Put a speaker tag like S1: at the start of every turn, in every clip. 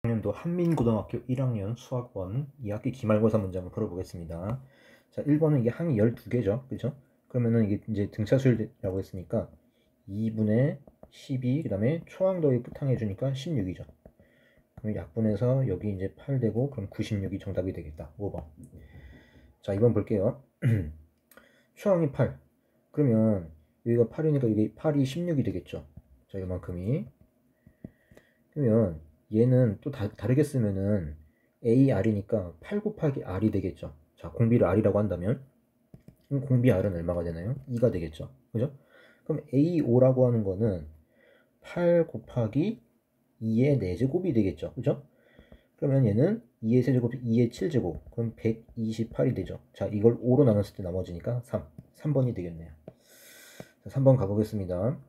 S1: 학년도 한민고등학교 1학년 수학원 2학기 기말고사 문제 한번 풀어보겠습니다. 자, 1번은 이게 항이 12개죠. 그죠? 그러면은 이게 이제 등차수열이라고 했으니까 2분의 12, 그 다음에 초항 더하기 끝항 해주니까 16이죠. 그럼 약분해서 여기 이제 8 되고, 그럼 96이 정답이 되겠다. 5번. 자, 2번 볼게요. 초항이 8. 그러면 여기가 8이니까 이게 8이 16이 되겠죠. 자, 이만큼이. 그러면 얘는 또 다르게 쓰면은 AR이니까 8 곱하기 R이 되겠죠. 자, 공비를 R이라고 한다면 공비 R은 얼마가 되나요? 2가 되겠죠. 그죠? 그럼 AO라고 하는 거는 8 곱하기 2의 4제곱이 되겠죠. 그죠? 그러면 얘는 2의 세제곱, 2의 7제곱, 그럼 128이 되죠. 자, 이걸 5로 나눴을 때 나머지니까 3번이 되겠네요. 자, 3번 가보겠습니다.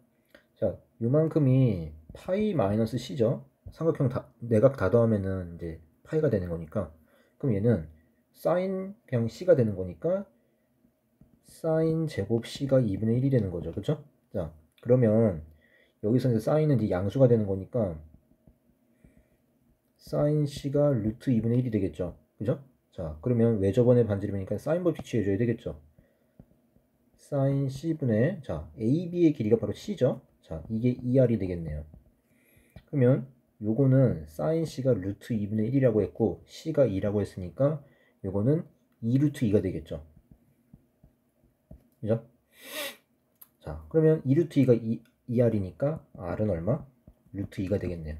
S1: 자, 요만큼이 파이 마이너스 c죠. 삼각형 내각 다 더하면은 이제 파이가 되는 거니까, 그럼 얘는 사인 그냥 c가 되는 거니까 사인 제곱 c가 2분의 1이 되는 거죠. 그쵸? 자, 그러면 여기서 이제 사인은 이제 양수가 되는 거니까 사인 c가 루트 2분의 1이 되겠죠. 그죠? 자, 그러면 외접원의 반지름이니까 사인법 취해줘야 되겠죠. 사인 c분의, 자, AB의 길이가 바로 c죠. 자, 이게 2R이 되겠네요. 그러면 요거는 사인 c가 루트 2분의 1이라고 했고 c가 2라고 했으니까 요거는 2 루트 2가 되겠죠. 그죠? 자, 그러면 2 루트 2가 2R이니까 R은 얼마? 루트 2가 되겠네요.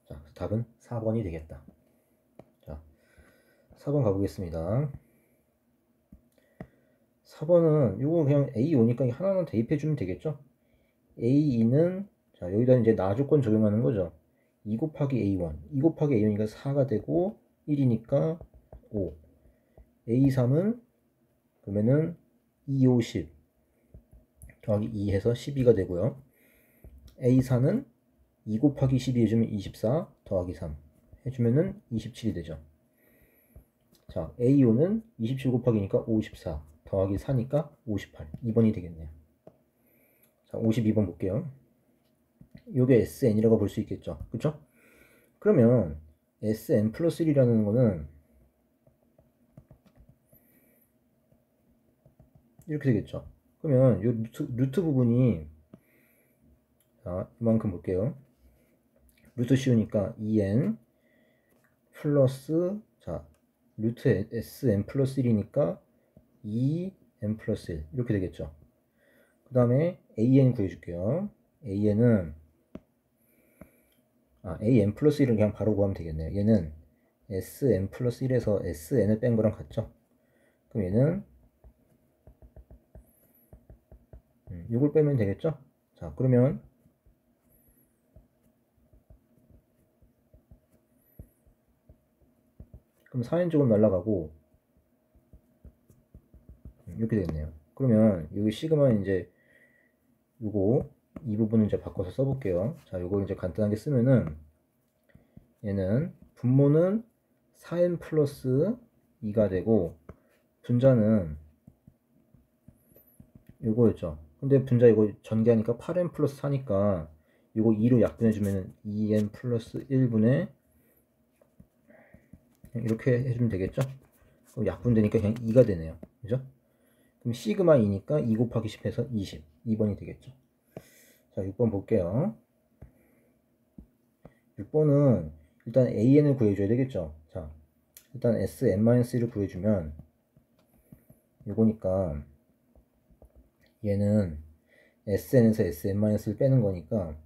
S1: 자, 답은 4번이 되겠다. 자, 4번 가보겠습니다. 4번은 요거 그냥 A 오니까 하나는 대입해주면 되겠죠? A2는, 자, 여기다 이제 나조건 적용하는 거죠. 2 곱하기 A1, 2 곱하기 A1이니까 4가 되고 1이니까 5. A3은 그러면은 2, 5, 10 더하기 2 해서 12가 되고요. A4는 2 곱하기 12 해주면 24 더하기 3 해주면은 27이 되죠. 자, A5는 27 곱하기니까 54 더하기 4니까 58. 2번이 되겠네요. 자, 52번 볼게요. 요게 SN이라고 볼 수 있겠죠. 그쵸? 그러면 SN 플러스 1이라는 거는 이렇게 되겠죠. 그러면 요 루트 부분이, 자, 이만큼 볼게요. 루트 씌우니까 2n 플러스, 자, 루트 sn 플러스 1이니까 2n 플러스 1 이렇게 되겠죠. 그 다음에 an 구해줄게요. an은 an 플러스 1은 그냥 바로 구하면 되겠네요. 얘는 sn 플러스 1에서 sn을 뺀 거랑 같죠. 그럼 얘는 이걸 빼면 되겠죠. 자, 그러면 그럼 4n조금 날라가고 이렇게 되겠네요. 그러면 여기 시그마는 이제 요거 이 부분을 이제 바꿔서 써볼게요. 자, 요거 이제 간단하게 쓰면은 얘는 분모는 4n 플러스 2가 되고 분자는 요거였죠. 근데 분자 이거 전개하니까 8n 플러스 4니까 요거 2로 약분해주면 2n 플러스 1분의 이렇게 해주면 되겠죠. 그럼 약분되니까 그냥 2가 되네요. 그죠? 그럼 시그마 2니까 2 곱하기 10 해서 20. 2번이 되겠죠. 자, 6번 볼게요. 6번은 일단 AN을 구해줘야 되겠죠. 자, 일단 SN-1을 구해주면 요거니까 얘는 SN에서 SN-를 빼는 거니까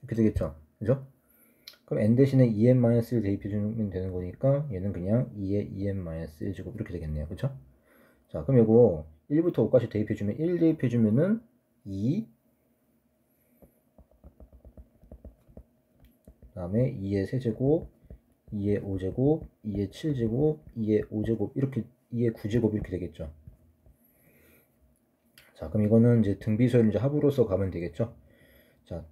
S1: 이렇게 되겠죠. 그죠? 그럼 n 대신에 2n-를 대입해주면 되는 거니까 얘는 그냥 2의 2n-1제곱 이렇게 되겠네요. 그쵸? 자, 그럼 요거 1부터 5까지 대입해주면 1 대입해주면은 2, 그 다음에 2의 세제곱, 2의 5제곱, 2의 7제곱, 2의 5제곱 이렇게 2의 9제곱 이렇게 되겠죠. 자, 그럼 이거는 이제 등비수열 이제 합으로서 가면 되겠죠. 자,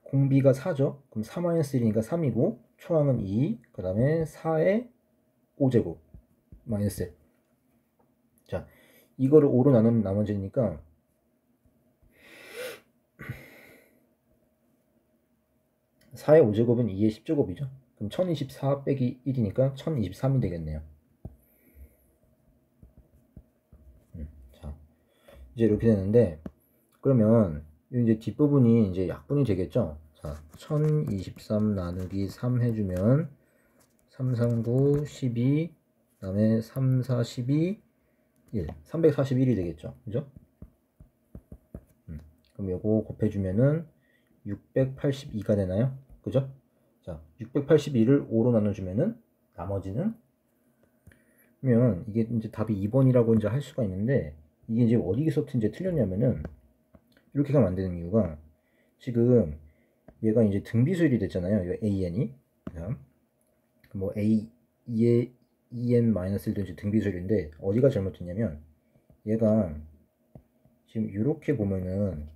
S1: 공비가 4죠. 그럼 4-1이니까 3이고 초항은 2, 그 다음에 4의 5제곱 마이너스 1. 자, 이거를 5로 나누면 나머지니까 4의 5제곱은 2의 10제곱이죠. 그럼 1024 빼기 1이니까 1023이 되겠네요. 자, 이제 이렇게 되는데, 그러면 이제 뒷부분이 이제 약분이 되겠죠. 자, 1023 나누기 3 해주면 3, 3, 9, 12, 그 다음에 3, 4, 12, 1, 341이 되겠죠. 그죠? 그럼 요거 곱해주면은 682가 되나요? 그죠? 자, 682를 5로 나눠주면은 나머지는, 그러면 이게 이제 답이 2번이라고 이제 할 수가 있는데, 이게 이제 어디서부터 이제 틀렸냐면은 이렇게 가면 안 되는 이유가, 지금 얘가 이제 등비수열이 됐잖아요. 이 AN이. 뭐 A, 2의 EN-1도 이제 등비수열인데, 어디가 잘못됐냐면, 얘가 지금 이렇게 보면은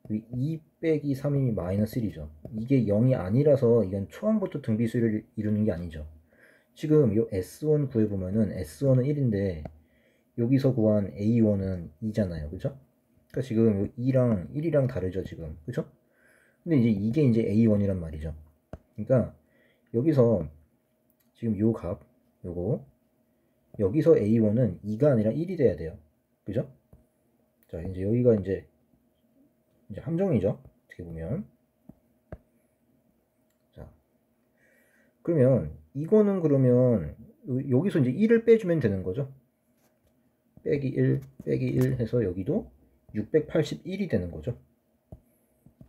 S1: 2 빼기 3이 마이너스 1이죠. 이게 0이 아니라서 이건 초항부터 등비수열을 이루는 게 아니죠. 지금 요 S1 구해보면은 S1은 1인데 여기서 구한 A1은 2잖아요. 그죠? 그러니까 지금 요 2랑 1이랑 다르죠. 지금. 그죠? 근데 이제 이게 이제 A1이란 말이죠. 그러니까 여기서 지금 요 값, 요거 여기서 A1은 2가 아니라 1이 돼야 돼요. 그죠? 자, 이제 여기가 이제 함정이죠. 어떻게 보면. 자, 그러면 이거는 그러면 여기서 이제 1을 빼주면 되는 거죠. 빼기 1, 빼기 1 해서 여기도 681이 되는 거죠.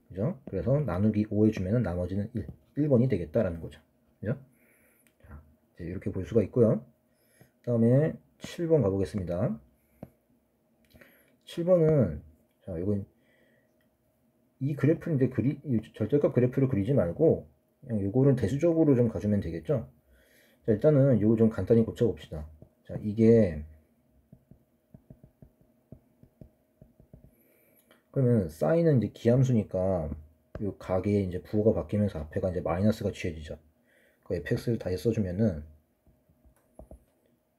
S1: 그죠? 그래서 나누기 5 해주면 나머지는 1, 1번이 되겠다라는 거죠. 그죠? 자, 이제 이렇게 볼 수가 있고요. 다음에 7번 가보겠습니다. 7번은, 자, 이건 이 그래프를 이제 절대값 그래프를 그리지 말고 그냥 요거는 대수적으로 좀 가주면 되겠죠. 자, 일단은 요거 좀 간단히 고쳐봅시다. 자, 이게 그러면 사인은 이제 기함수니까 요 각에 이제 부호가 바뀌면서 앞에가 이제 마이너스가 취해지죠. 그 fx를 다시 써주면은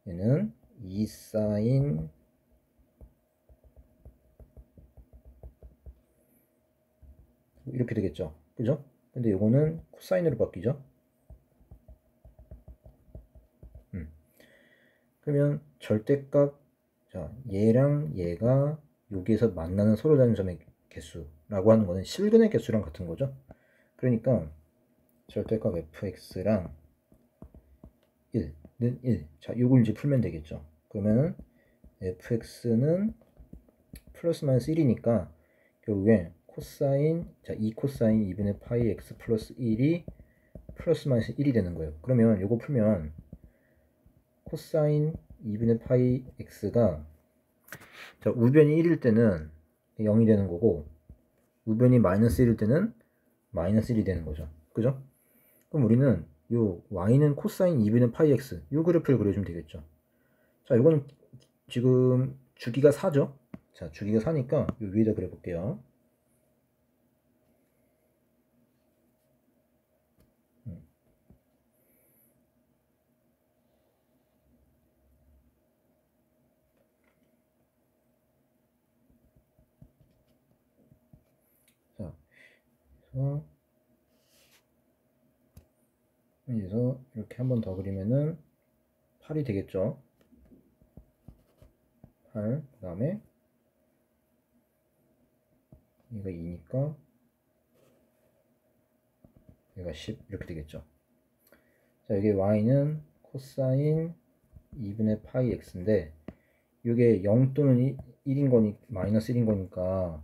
S1: 얘는 2 사인 이렇게 되겠죠. 그죠? 근데 요거는 코사인으로 바뀌죠. 그러면 절대값, 자, 얘랑 얘가 여기에서 만나는 서로 다른 점의 개수라고 하는 거는 실근의 개수랑 같은 거죠. 그러니까 절대값 fx랑 1는 1. 자, 요걸 이제 풀면 되겠죠. 그러면은 fx는 플러스 마이너스 1이니까 결국에 코사인, 자, 2 코사인 2분의 파이 x 플러스 1이 플러스 마이너스 1이 되는 거예요. 그러면 요거 풀면 코사인 2분의 파이 x가, 자, 우변이 1일 때는 0이 되는 거고 우변이 마이너스 1일 때는 마이너스 1이 되는 거죠. 그죠? 그럼 우리는 요 y는 코사인 2분의 파이 x 요 그래프를 그려주면 되겠죠. 자, 이건 지금 주기가 4죠. 자, 주기가 4니까 요 위에다 그려볼게요. 자, 그래서 이렇게 한 번 더 그리면은 8이 되겠죠. 8, 그 다음에 얘가 2니까 얘가 10 이렇게 되겠죠. 자, 여기 y는 코사인 2분의 파이 x인데 이게 0 또는 1인 거니 마이너스 1인 거니까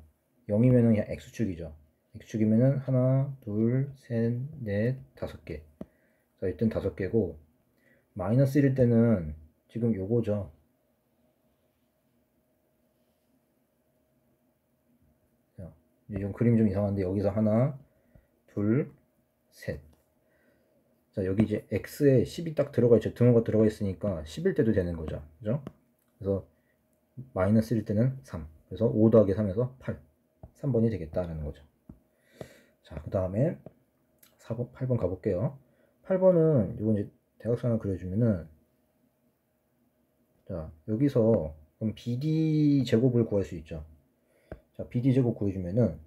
S1: 0이면은 그냥 x축이죠. x축이면은 하나, 둘, 셋, 넷, 5개. 자, 일단 5개고 마이너스 1일 때는 지금 요거죠. 자, 이건 그림 좀 이상한데 여기서 하나, 둘, 셋. 자, 여기 이제 x에 10이 딱 들어가 있죠. 등호가 들어가 있으니까 10일 때도 되는 거죠. 그죠? 그래서 마이너스 1일 때는 3. 그래서 5 더하기 3에서 8. 3번이 되겠다라는 거죠. 자, 그 다음에 4번, 8번 가볼게요. 8번은 이거 이제 대각선을 그려주면은, 자, 여기서 그럼 BD 제곱을 구할 수 있죠. 자, BD 제곱 구해주면은,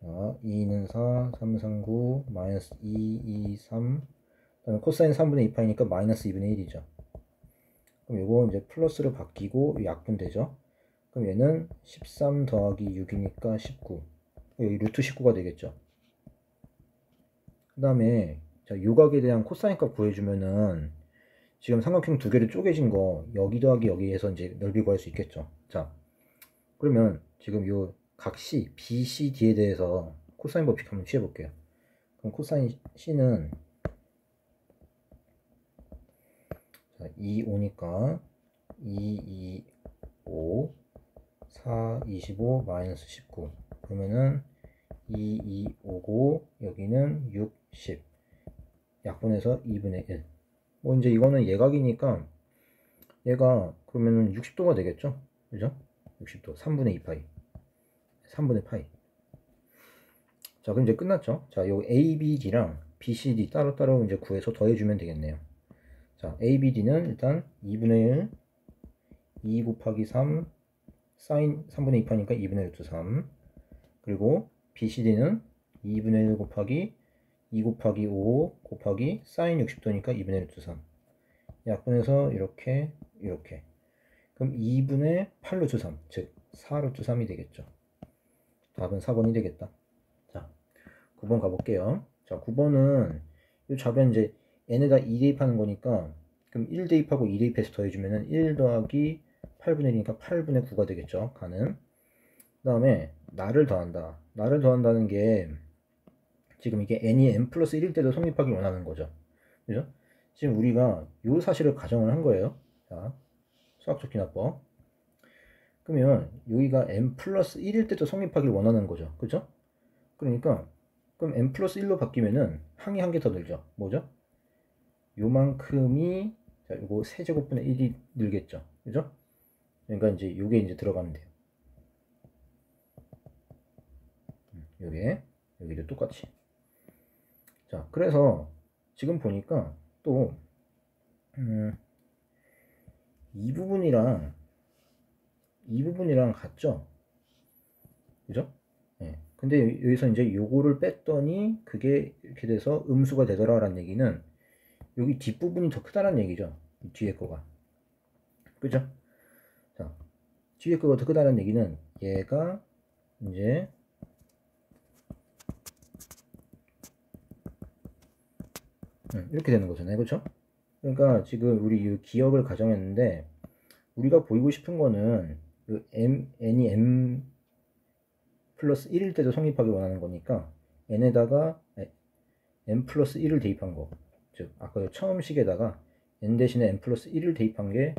S1: 자, 2는 4, 3, 3, 9, 마이너스 2, 2, 3, 그다음에 코사인 3분의 2파이니까 마이너스 2분의 1이죠. 그럼 요거 이제 플러스로 바뀌고 약분되죠. 그럼 얘는 13 더하기 6이니까 19. 여기 루트 19가 되겠죠. 그 다음에 자, 요각에 대한 코사인 값 구해주면은 지금 삼각형 두 개를 쪼개진 거 여기 더하기 여기에서 이제 넓이 구할 수 있겠죠. 자, 그러면 지금 요 각C, BCD에 대해서 코사인 법칙 한번 취해볼게요. 그럼 코사인 C는 자, 2, 5니까 2, 2, 5, 4, 25, 마이너스 19. 그러면은 2, 2, 5고 여기는 6, 10. 약분해서 2분의 1. 뭐 이제 이거는 예각이니까 얘가 그러면은 60도가 되겠죠? 그죠? 60도. 3분의 2파이. 3분의 파이. 자, 그럼 이제 끝났죠? 자, 요 ABD랑 BCD 따로따로 이제 구해서 더해주면 되겠네요. 자, ABD는 일단 2분의 1, 2 곱하기 3, 사인 3분의 2파니까 2분의 루트 3. 그리고 BCD는 2분의 1 곱하기 2 곱하기 5 곱하기 사인 60도니까 2분의 루트 3. 약분해서 이렇게 이렇게. 그럼 2분의 8 루트 3, 즉 4 루트 3이 되겠죠. 답은 4번이 되겠다. 자, 9번 가볼게요. 자, 9번은 이 답은 이제 n에다 2 대입하는 거니까 그럼 1 대입하고 2 대입해서 더해주면은 1 더하기 8분의 1이니까 8분의 9가 되겠죠. 가는. 그 다음에 나를 더한다. 나를 더한다는 게 지금 이게 n이 n 플러스 1일 때도 성립하길 원하는 거죠. 그죠? 지금 우리가 이 사실을 가정을 한 거예요. 자, 수학적 기납법. 그러면 여기가 n 플러스 1일 때도 성립하길 원하는 거죠. 그죠? 그러니까 그럼 n 플러스 1로 바뀌면은 항이 한 개 더 늘죠. 뭐죠? 요만큼이 자, 요거 세제곱분의 1이 늘겠죠. 그죠? 그러니까 이제 요게 이제 들어가면 돼요. 요게 여기도 똑같이. 자, 그래서 지금 보니까 또 이 부분이랑 같죠? 그죠? 네. 근데 여기서 이제 요거를 뺐더니 그게 이렇게 돼서 음수가 되더라라는 얘기는 여기 뒷부분이 더 크다는 얘기죠. 뒤에 거가. 그죠? 자, 뒤에 거가 더 크다는 얘기는 얘가 이제 이렇게 되는 거잖아요. 그렇죠? 그러니까 지금 우리 이 기억을 가정했는데 우리가 보이고 싶은 거는 n이 m 플러스 1일 때도 성립하기 원하는 거니까 n에다가 n 플러스 1을 대입한 거. 즉 아까 처음 식에다가 n 대신에 n 플러스 1을 대입한 게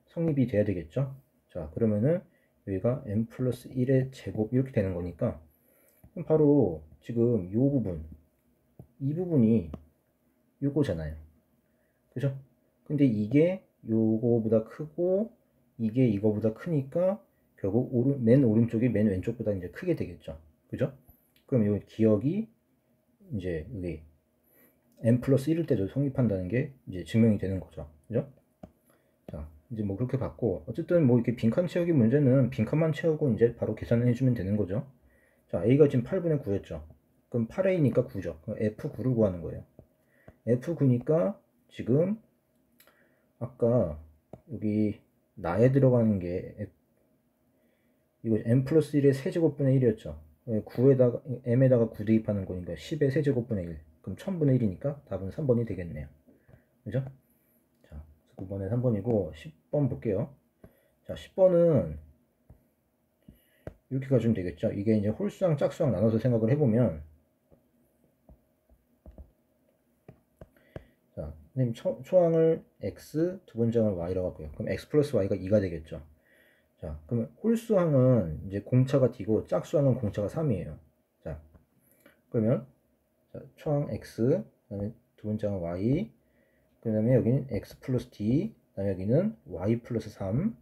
S1: 성립이 돼야 되겠죠. 자, 그러면은 여기가 n 플러스 1의 제곱 이렇게 되는 거니까 그럼 바로 지금 요 부분, 이 부분이 요거잖아요. 그죠? 근데 이게 요거보다 크고 이게 이거보다 크니까 결국 맨 오른쪽이 맨 왼쪽보다 이제 크게 되겠죠. 그죠? 그럼 요 기억이 이제 여기 n 플러스 1일 때도 성립한다는 게 이제 증명이 되는 거죠. 그죠? 자, 이제 뭐 그렇게 봤고 어쨌든 뭐 이렇게 빈칸 채우기 문제는 빈칸만 채우고 이제 바로 계산을 해주면 되는 거죠. 자, a가 지금 8분의 9였죠. 그럼 8a니까 9죠. 그럼 f9를 구하는 거예요. f9니까 지금 아까 여기 나에 들어가는 게 이거 n 플러스 1의 세제곱분의 1이었죠. 9에다가 m에다가 9 대입하는 거니까 10의 세제곱분의 1. 그럼 1000분의 1이니까 답은 3번이 되겠네요. 그죠? 자, 9번에 3번이고 10번 볼게요. 자, 10번은 이렇게 가주면 되겠죠. 이게 이제 홀수랑 짝수랑 나눠서 생각을 해보면 자, 선생님 초항을 x, 두 번째 항을 y라고 하고요. 그럼 x 플러스 y가 2가 되겠죠. 자, 그러면 홀수항은 이제 공차가 t고 짝수항은 공차가 3이에요. 자, 그러면 자, 초항 x, 그다음에 두 번째 항 y, 그다음에 여기는 x 플러스 t, 그다음에 여기는 y 플러스 3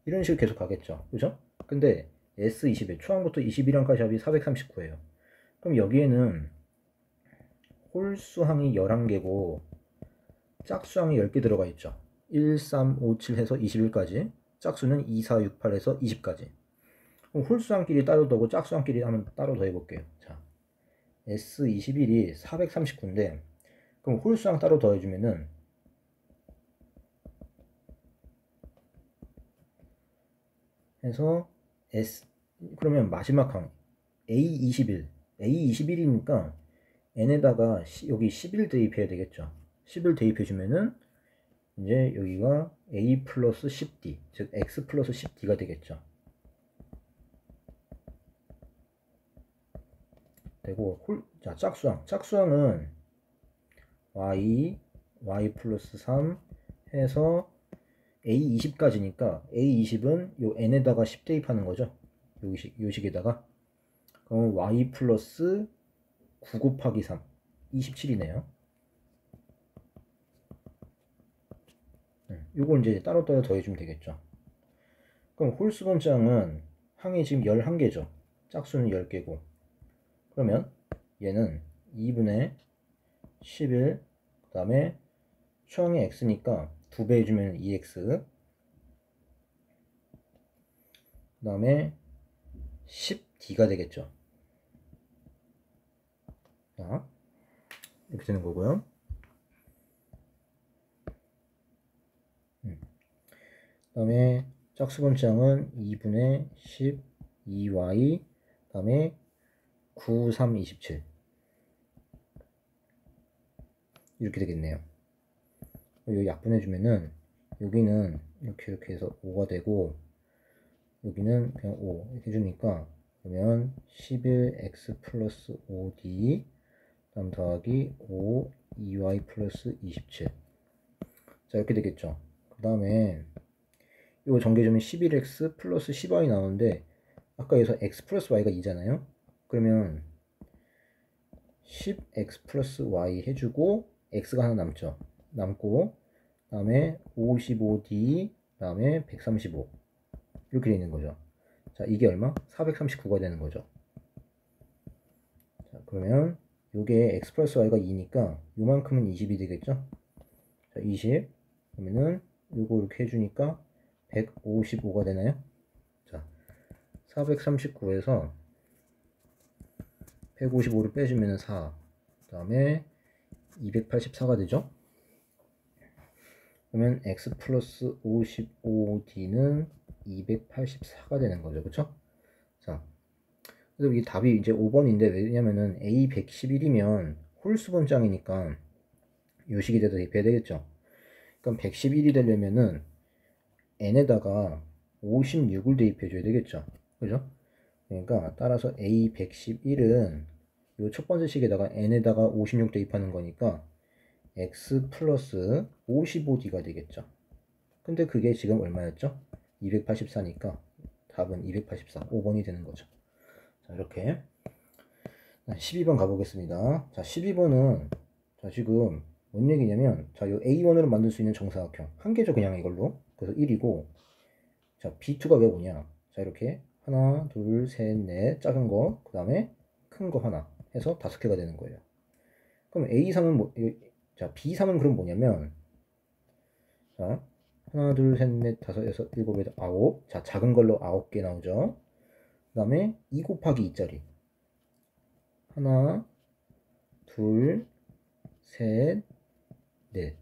S1: 이런 식으로 계속 가겠죠. 그죠? 근데 S20에 초항부터 21항까지 합이 439예요. 그럼 여기에는 홀수항이 11개고 짝수항이 10개 들어가 있죠. 1357 해서 21까지, 짝수는 2468 해서 20까지. 그럼 홀수함끼리 따로 더고 짝수함끼리 한번 따로 더해볼게요. 자, S21이 439인데 그럼 홀수함 따로 더해주면은 해서 그러면 마지막 항 A21이니까 n에다가 여기 11 대입해야 되겠죠. 11 대입해주면은 이제 여기가 a 플러스 10d, 즉 x 플러스 10d가 되겠죠. 되고, 자, 짝수항은 y 플러스 3 해서 a20까지니까 a20은 요 n에다가 10 대입하는 거죠. 요 식에다가. 그럼 y 플러스 9 곱하기 3, 27이네요. 요걸 이제 따로따로 더해주면 되겠죠. 그럼 홀수분장은 항이 지금 11개죠. 짝수는 10개고. 그러면 얘는 2분의 11, 그 다음에 초항이 x니까 2배 해주면 2x, 그 다음에 10d가 되겠죠. 자, 이렇게 되는 거고요. 그 다음에 짝수분장은 2분의 12y, 그 다음에 9, 3, 27 이렇게 되겠네요. 여기 약분해주면은 여기는 이렇게 해서 5가 되고 여기는 그냥 5 이렇게 해주니까 그러면 11x 플러스 5d 다음 더하기 5 2y 플러스 27. 자, 이렇게 되겠죠. 그 다음에 이거 전개점이 11x 플러스 10y 나오는데 아까 여기서 x 플러스 y가 2잖아요. 그러면 10x 플러스 y 해주고 x가 하나 남죠. 남고 그 다음에 55d 그 다음에 135 이렇게 되는 거죠. 자, 이게 얼마? 439가 되는 거죠. 자, 그러면 요게 x 플러스 y가 2니까 요만큼은 20이 되겠죠. 자, 20 그러면은 요거 이렇게 해주니까 155가 되나요? 자, 439에서 155를 빼주면 4, 그 다음에 284가 되죠. 그러면 x 플러스 55d는 284가 되는 거죠. 그쵸? 자, 그래서 이 답이 이제 5번인데 왜냐면은 a 111이면 홀수분장이니까 요식이 돼서 대입해야 되겠죠. 그럼 111이 되려면은 n에다가 56을 대입해 줘야 되겠죠. 그죠? 그러니까 따라서 a 111은 요 첫 번째 식에다가 n에다가 56 대입하는 거니까 x 플러스 55d가 되겠죠. 근데 그게 지금 얼마였죠? 284니까 답은 284, 5번이 되는 거죠. 자, 이렇게 12번 가보겠습니다. 자, 12번은 자, 지금 뭔 얘기냐면 자, 요 A1으로 만들 수 있는 정사각형 한 개죠. 그냥 이걸로. 그래서 1이고 자, B2가 왜 오냐? 자, 이렇게 하나, 둘, 셋, 넷 작은 거, 그 다음에 큰 거 하나 해서 5개가 되는 거예요. 그럼 A3은 뭐, 자, B3은 그럼 뭐냐면 자, 하나, 둘, 셋, 넷, 다섯, 여섯, 일곱, 여덟, 아홉. 자, 작은 걸로 9개 나오죠. 그 다음에 2 곱하기 2짜리. 하나, 둘, 셋, 넷.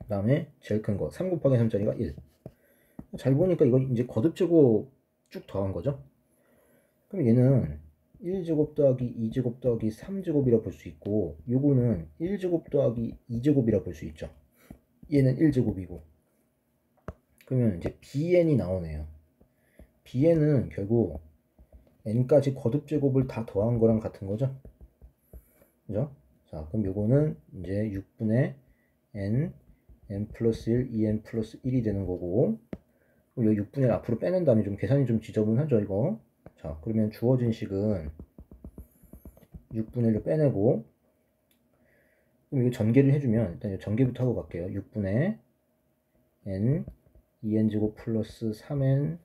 S1: 그 다음에 제일 큰 거, 3 곱하기 3짜리가 1. 잘 보니까 이거 이제 거듭제곱 쭉 더한 거죠. 그럼 얘는 1제곱 더하기 2제곱 더하기 3제곱이라 볼 수 있고, 요거는 1제곱 더하기 2제곱이라 볼 수 있죠. 얘는 1제곱이고. 그러면 이제 bn이 나오네요. bn은 결국 n까지 거듭제곱을 다 더한 거랑 같은 거죠. 그죠? 자, 그럼 요거는 이제 6분의 n 플러스 1, 2n 플러스 1이 되는 거고, 요 6분의 앞으로 빼는 다음에 좀 계산이 좀 지저분하죠, 이거. 자, 그러면 주어진 식은 6분의 1을 빼내고, 그럼 이거 전개를 해주면, 일단 전개부터 하고 갈게요. 6분의 n, 2n 제곱 플러스 3n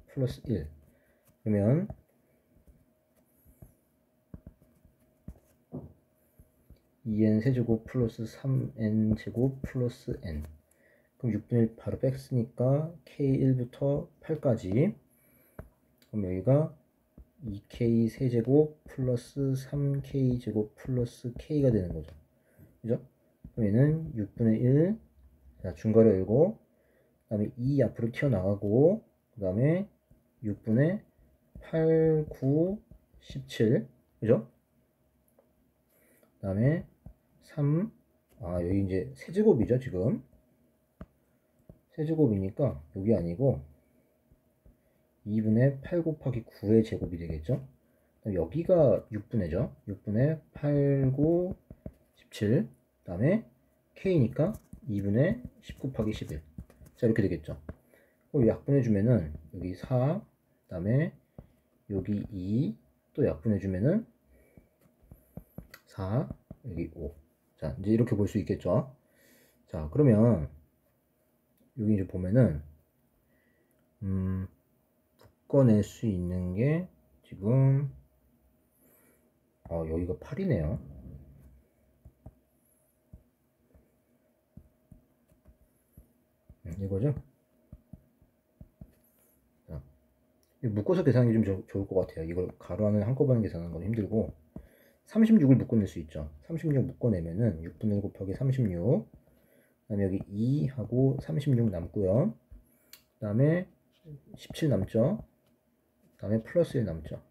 S1: 플러스 1. 그러면 2 2n 세제곱 플러스 3n 제곱 플러스 n. 그럼 6분의 1 바로 뺐으니까 k1부터 8까지. 그럼 여기가 2k 세제곱 플러스 3k 제곱 플러스 k가 되는 거죠. 그죠? 그럼 얘는 6분의 1, 자, 중괄호 열고, 그 다음에 2 앞으로 튀어나가고, 그 다음에 6분의 8, 9, 17. 그죠? 그 다음에 3, 여기 이제 세제곱이죠, 지금. 세제곱이니까 여기 아니고 2분의 8 곱하기 9의 제곱이 되겠죠. 여기가 6분의죠. 6분의 8, 9, 17. 그 다음에 k니까 2분의 10 곱하기 11. 자, 이렇게 되겠죠. 약분해주면은 여기 4, 그 다음에 여기 2, 또 약분해주면은 4, 여기 5. 자, 이제 이렇게 볼 수 있겠죠. 자, 그러면 여기 이제 보면은 묶어낼 수 있는 게 지금 여기가 8이네요. 이거죠? 자, 묶어서 계산하기 좀 좋을 것 같아요. 이걸 가로 안을 한꺼번에 계산하는 건 힘들고 36을 묶어낼 수 있죠. 36 묶어내면은 6분의 1 곱하기 36, 그 다음에 여기 2하고 36 남고요. 그 다음에 17 남죠. 그 다음에 플러스 1 남죠.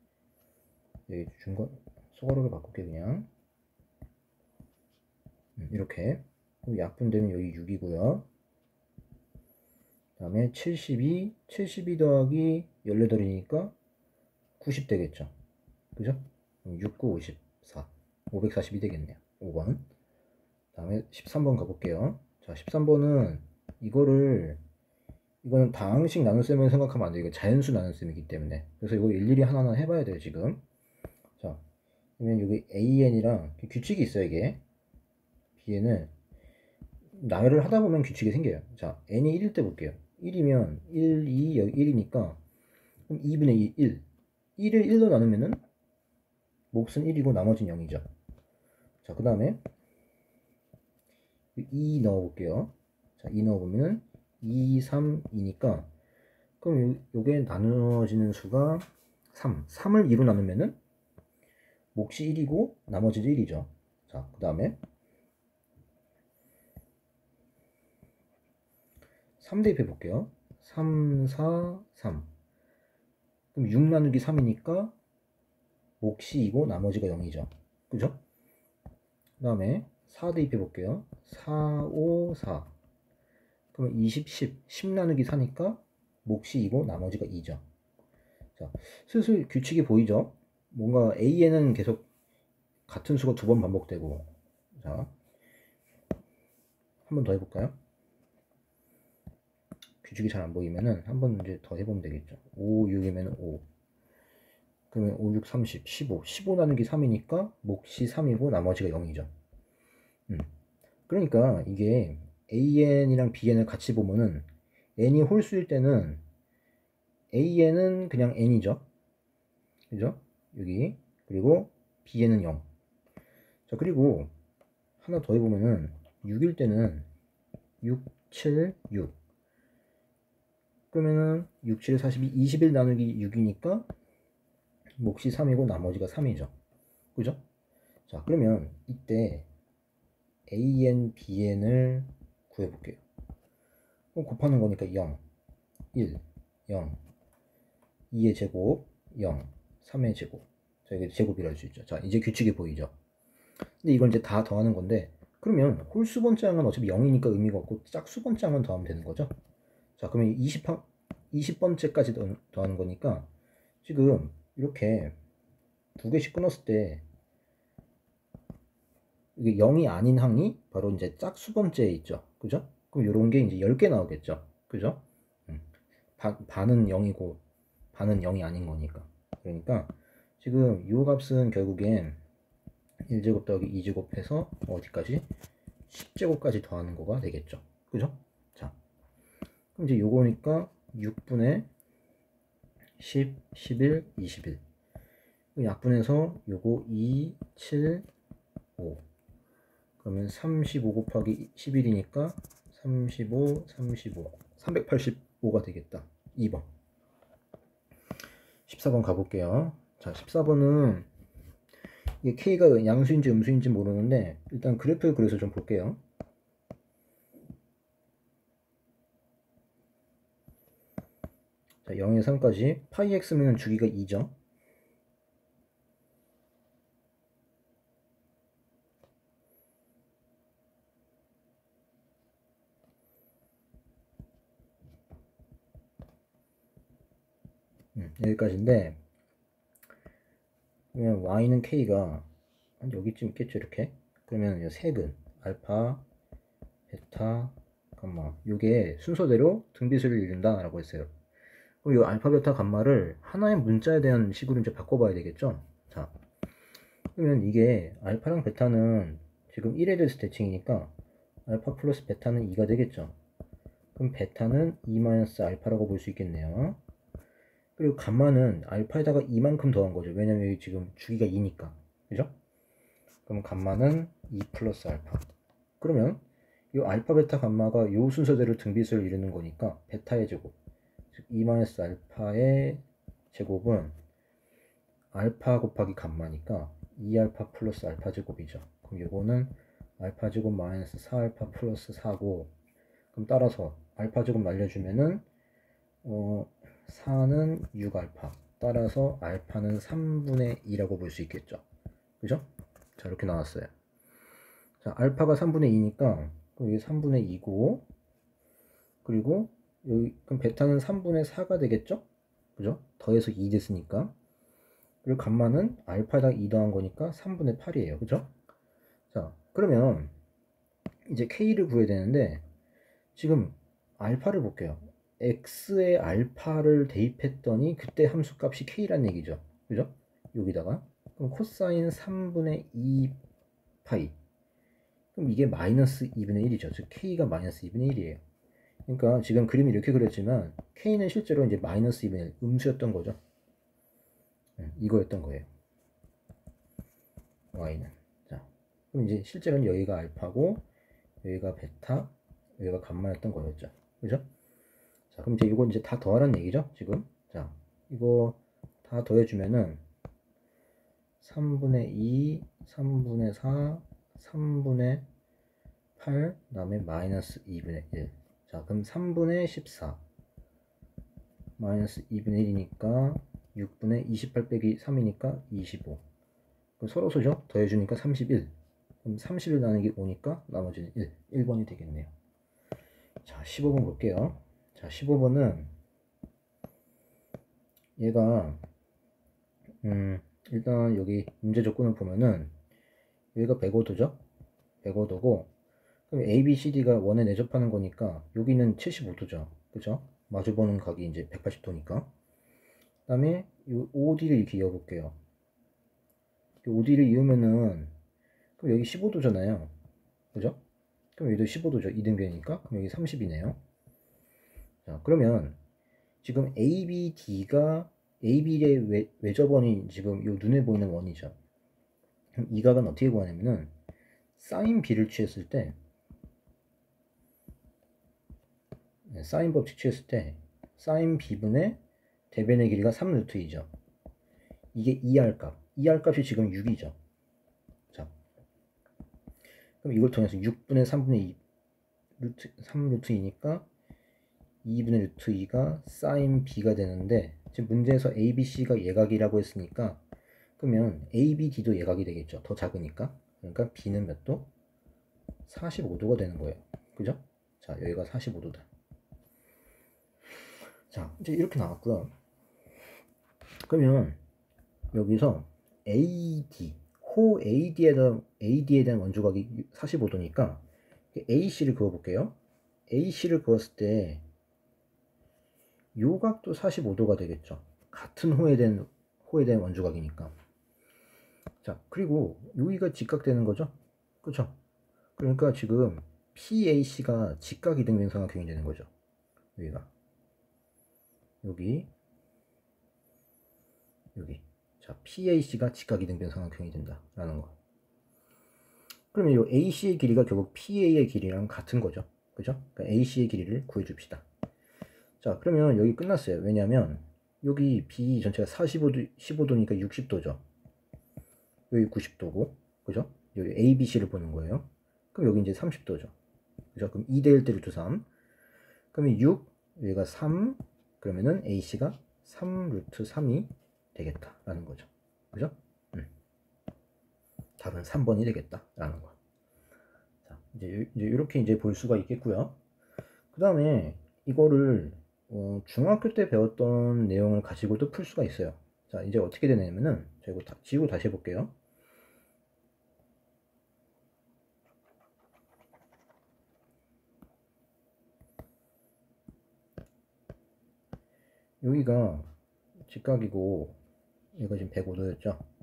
S1: 여기 중괄호 소괄호를 바꿀게 그냥. 이렇게. 약분되면 여기 6이고요. 그 다음에 72 더하기 18이니까 90 되겠죠. 그죠? 6, 9, 54. 542 되겠네요. 5번. 그 다음에 13번 가볼게요. 자, 13번은 이거는 다항식 나눗셈을 생각하면 안 돼요. 이거 자연수 나눗셈이기 때문에. 그래서 이거 일일이 하나하나 해봐야 돼요, 지금. 자, 그러면 여기 AN이랑 규칙이 있어요, 이게. BN은 나열을 하다 보면 규칙이 생겨요. 자, N이 1일 때 볼게요. 1이면 1, 2, 여기 1이니까 그럼 2분의 1. 1을 1로 나누면은 몫은 1이고 나머지는 0이죠. 자, 그 다음에 2 넣어볼게요. 자, 2 넣어보면은 2, 3, 2니까 그럼 요게 나누어지는 수가 3. 3을 2로 나누면은 몫이 1이고 나머지도 1이죠. 자, 그 다음에 3 대입해 볼게요. 3, 4, 3. 그럼 6 나누기 3이니까 몫이 2고 나머지가 0이죠. 그죠? 그 다음에 4 대입해 볼게요. 4, 5, 4. 그러면 20, 10 나누기 4니까 몫이 2고 나머지가 2죠. 자, 슬슬 규칙이 보이죠? 뭔가 AN은 계속 같은 수가 2번 반복되고. 자, 한 번 더 해볼까요? 규칙이 잘 안 보이면은 한 번 이제 더 해보면 되겠죠. 5, 6이면 5. 그러면 5, 6, 30, 15. 15 나누기 3이니까 몫이 3이고 나머지가 0이죠. 그러니까 이게 AN이랑 BN을 같이 보면은 N이 홀수일 때는 AN은 그냥 N이죠. 그죠? 여기. 그리고 BN은 0. 자, 그리고 하나 더 해보면은 6일 때는 6, 7, 6. 그러면은 6, 7, 42, 21 나누기 6이니까 몫이 3이고 나머지가 3이죠. 그죠? 자, 그러면 이때 AN, BN을 구해볼게요. 그럼 곱하는 거니까 0, 1, 0, 2의 제곱, 0, 3의 제곱. 자, 이게 제곱이라 할 수 있죠. 자, 이제 규칙이 보이죠. 근데 이걸 이제 다 더하는 건데, 그러면 홀수번째항은 어차피 0이니까 의미가 없고 짝수번째항만 더하면 되는 거죠. 자, 그러면 20번째까지 더하는 거니까 지금 이렇게 두 개씩 끊었을 때 이게 0이 아닌 항이 바로 이제 짝수번째에 있죠. 그죠? 그럼 이런 게 이제 10개 나오겠죠. 그죠? 반은 0이고 반은 0이 아닌 거니까. 그러니까 지금 이 값은 결국엔 1제곱 더하기 2제곱 해서 어디까지? 10제곱까지 더하는 거가 되겠죠. 그죠? 자, 그럼 이제 요거니까 6분의 10, 11, 21. 약분해서 요거 2, 7, 5. 그러면 35 곱하기 11이니까 35, 385가 되겠다. 2번. 14번 가볼게요. 자, 14번은 이게 K가 양수인지 음수인지 모르는데 일단 그래프를 그려서 좀 볼게요. 자, 0에서 3까지 파이 x면 주기가 2죠. 여기까지인데 그러면 y는 k가 한 여기쯤 있겠죠. 이렇게. 그러면 색은 알파, 베타, 감마 요게 순서대로 등비수를 이룬다 라고 했어요. 그럼 이 알파, 베타, 감마를 하나의 문자에 대한 식으로 이제 바꿔봐야 되겠죠. 자, 그러면 이게 알파랑 베타는 지금 1에 대해서 대칭이니까 알파 플러스 베타는 2가 되겠죠. 그럼 베타는 2-알파라고 볼 수 있겠네요. 그리고 감마는 알파에다가 2만큼 더한 거죠. 왜냐면 여기 지금 주기가 2니까. 그죠? 그럼 감마는 2 플러스 알파. 그러면 이 알파, 베타, 감마가 요 순서대로 등비수를 이루는 거니까 베타의 제곱, 즉 2-알파의 제곱은 알파 곱하기 감마니까 2알파 플러스 알파 제곱이죠. 그럼 이거는 알파 제곱 마이너스 4알파 플러스 4고, 그럼 따라서 알파 제곱 날려주면은 4는 6알파, 따라서 알파는 3분의 2라고 볼 수 있겠죠. 그죠? 자, 이렇게 나왔어요. 자, 알파가 3분의 2니까 여기 3분의 2고, 그리고 여기 그럼 베타는 3분의 4가 되겠죠? 그죠? 더해서 2 됐으니까. 그리고 감마는 알파에다가 2 더한 거니까 3분의 8이에요. 그죠? 자, 그러면 이제 K를 구해야 되는데 지금 알파를 볼게요. X에 알파를 대입했더니 그때 함수 값이 K란 얘기죠. 그죠? 여기다가 그럼 코사인 3분의 2 파이, 그럼 이게 마이너스 2분의 1이죠. 즉 K가 마이너스 2분의 1이에요. 그러니까 지금 그림이 이렇게 그렸지만 K는 실제로 이제 마이너스 2분의 1, 음수였던 거죠. 이거였던 거예요. Y는. 자, 그럼 이제 실제로는 여기가 알파고 여기가 베타, 여기가 감마였던 거였죠. 그죠? 자, 그럼 이제 이거 이제 다 더하라는 얘기죠, 지금. 자, 이거 다 더해주면은 3분의 2, 3분의 4, 3분의 8, 그 다음에 마이너스 2분의 1. 자, 그럼 3분의 14 마이너스 2분의 1이니까 6분의 28 빼기 3이니까 25. 그럼 서로 소죠? 더해주니까 31. 그럼 31 나누기 5니까 나머지는 1. 1번이 되겠네요. 자, 15번 볼게요. 자, 15번은 얘가 일단 여기 문제 조건을 보면은 여기가 105도죠? 105도고, 그럼 A, B, C, D가 원에 내접하는 거니까 여기는 75도죠. 그죠? 마주보는 각이 이제 180도니까. 그 다음에 이 OD를 이렇게 이어볼게요. 이 OD를 이으면은 그럼 여기 15도잖아요. 그죠? 그럼 여기도 15도죠. 이등변이니까. 그럼 여기 30이네요. 자, 그러면 지금 ABD가 AB의 외접원이 지금 요 눈에 보이는 원이죠. 그럼 이 각은 어떻게 구하냐면은 사인 B를 취했을 때, 사인 법칙 취했을 때 사인 B분의 대변의 길이가 3루트이죠. 이게 2R 값. 2R 값이 지금 6이죠. 자, 그럼 이걸 통해서 6분의 3분의 2 루트 3루트이니까 2분의 루트 2가 사인 B가 되는데, 지금 문제에서 ABC가 예각이라고 했으니까 그러면 ABD도 예각이 되겠죠. 더 작으니까. 그러니까 B는 몇 도? 45도가 되는 거예요. 그죠? 자, 여기가 45도다. 자, 이제 이렇게 나왔고요. 그러면 여기서 AD, 호 AD에 대한 원조각이 45도니까 AC를 그어볼게요. AC를 그었을 때 요 각도 45도가 되겠죠. 같은 호에 대한 원조각이니까. 자, 그리고 여기가 직각되는 거죠. 그쵸? 그러니까 지금 PAC가 직각 이등변 삼각형이 되는 거죠. 여기가 여기. 자, PAC가 직각 이등변 삼각형이 된다라는 거. 그러면 이 AC의 길이가 결국 PA의 길이랑 같은 거죠. 그죠? 그러니까 AC의 길이를 구해줍시다. 자, 그러면 여기 끝났어요. 왜냐면 여기 B 전체가 45도, 15도니까 60도죠. 여기 90도고, 그죠? 여기 ABC를 보는 거예요. 그럼 여기 이제 30도죠. 그죠? 그럼 2대 1대 루트 3. 그러면 6, 여기가 3, 그러면은 AC가 3 루트 3이 되겠다라는 거죠. 그죠? 답은 3번이 되겠다라는 거. 자, 이제 이렇게 이제 볼 수가 있겠고요. 그 다음에 이거를 중학교 때 배웠던 내용을 가지고도 풀 수가 있어요. 자, 이제 어떻게 되냐면은 제가 이거 지우고 다시 해볼게요. 여기가 직각이고 여기가 지금 105도였죠.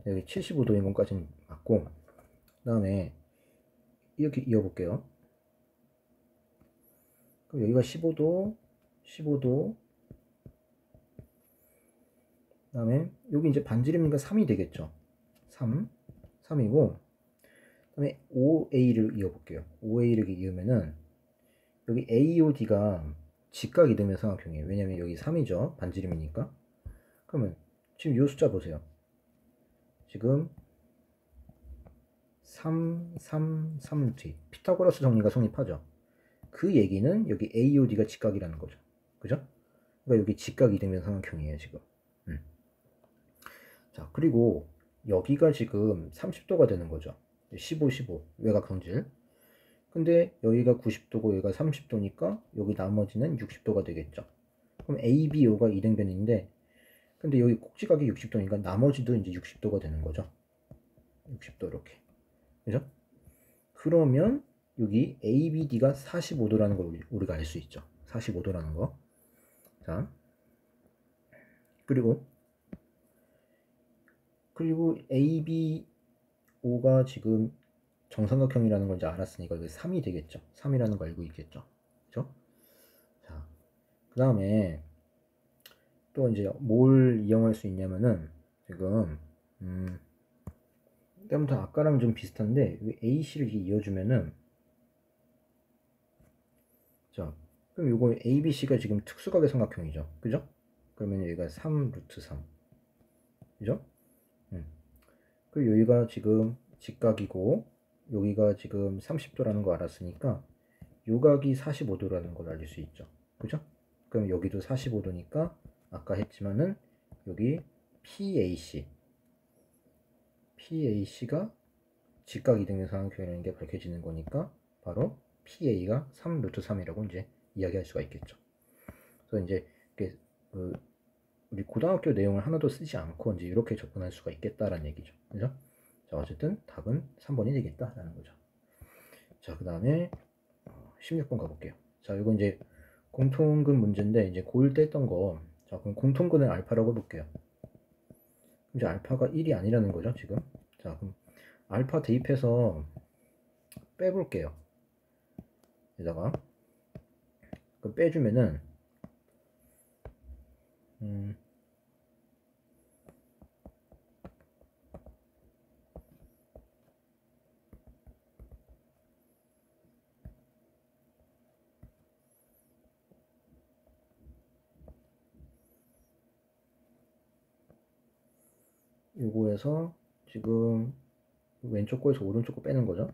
S1: 여기 75도인 것까지는 맞고, 그 다음에 이렇게 이어볼게요. 그럼 여기가 15도, 15도, 그 다음에 여기 이제 반지름이니까 3이 되겠죠. 3이고, 그 다음에 5A를 이어볼게요. 5A를 이으면은 여기 AOD가 직각 이등변 삼각형이에요. 왜냐면 여기 3이죠. 반지름이니까. 그러면 지금 이 숫자 보세요. 지금 3, 3, 3루트. 피타고라스 정리가 성립하죠. 그 얘기는 여기 AOD가 직각이라는 거죠. 그죠? 그러니까 여기 직각 이등변 삼각형이에요, 지금. 자, 그리고 여기가 지금 30도가 되는 거죠. 15, 15 외곽 성질. 근데 여기가 90도고 여기가 30도니까 여기 나머지는 60도가 되겠죠. 그럼 ABO가 이등변인데, 근데 여기 꼭지각이 60도니까 나머지도 이제 60도가 되는 거죠. 60도 이렇게. 그죠? 그러면 여기 ABD가 45도라는 걸 우리가 알 수 있죠. 45도라는 거. 자, 그리고 ABO가 지금 정삼각형이라는 걸 이제 알았으니까 여기 3이 되겠죠. 3이라는 거 알고 있겠죠. 그죠? 자, 그 다음에 또 이제 뭘 이용할 수 있냐면은 지금 때부터 아까랑 좀 비슷한데 AC를 이렇게 이어주면은, 자, 그럼 이거 ABC가 지금 특수각의 삼각형이죠. 그죠? 그러면 여기가 3 루트 3. 그죠? 그리고 여기가 지금 직각이고 여기가 지금 30도라는 거 알았으니까 요각이 45도라는 걸 알릴 수 있죠. 그죠? 그럼 여기도 45도니까 아까 했지만은 여기 PAC가 직각 이등변 삼각형이라는 게 밝혀지는 거니까 바로 PA가 3 루트 3이라고 이제 이야기할 수가 있겠죠. 그래서 이제 우리 고등학교 내용을 하나도 쓰지 않고 이제 이렇게 접근할 수가 있겠다라는 얘기죠. 그죠? 자, 어쨌든 답은 3번이 되겠다라는 거죠. 자, 그 다음에 16번 가볼게요. 자, 이거 이제 공통근 문제인데 이제 고1 때 했던 거. 자, 그럼 공통근을 알파라고 해볼게요. 이제 알파가 1이 아니라는 거죠, 지금. 자, 그럼 알파 대입해서 빼볼게요. 여기다가 그 빼주면은 요거에서 지금 왼쪽 거에서 오른쪽 거 빼는 거죠.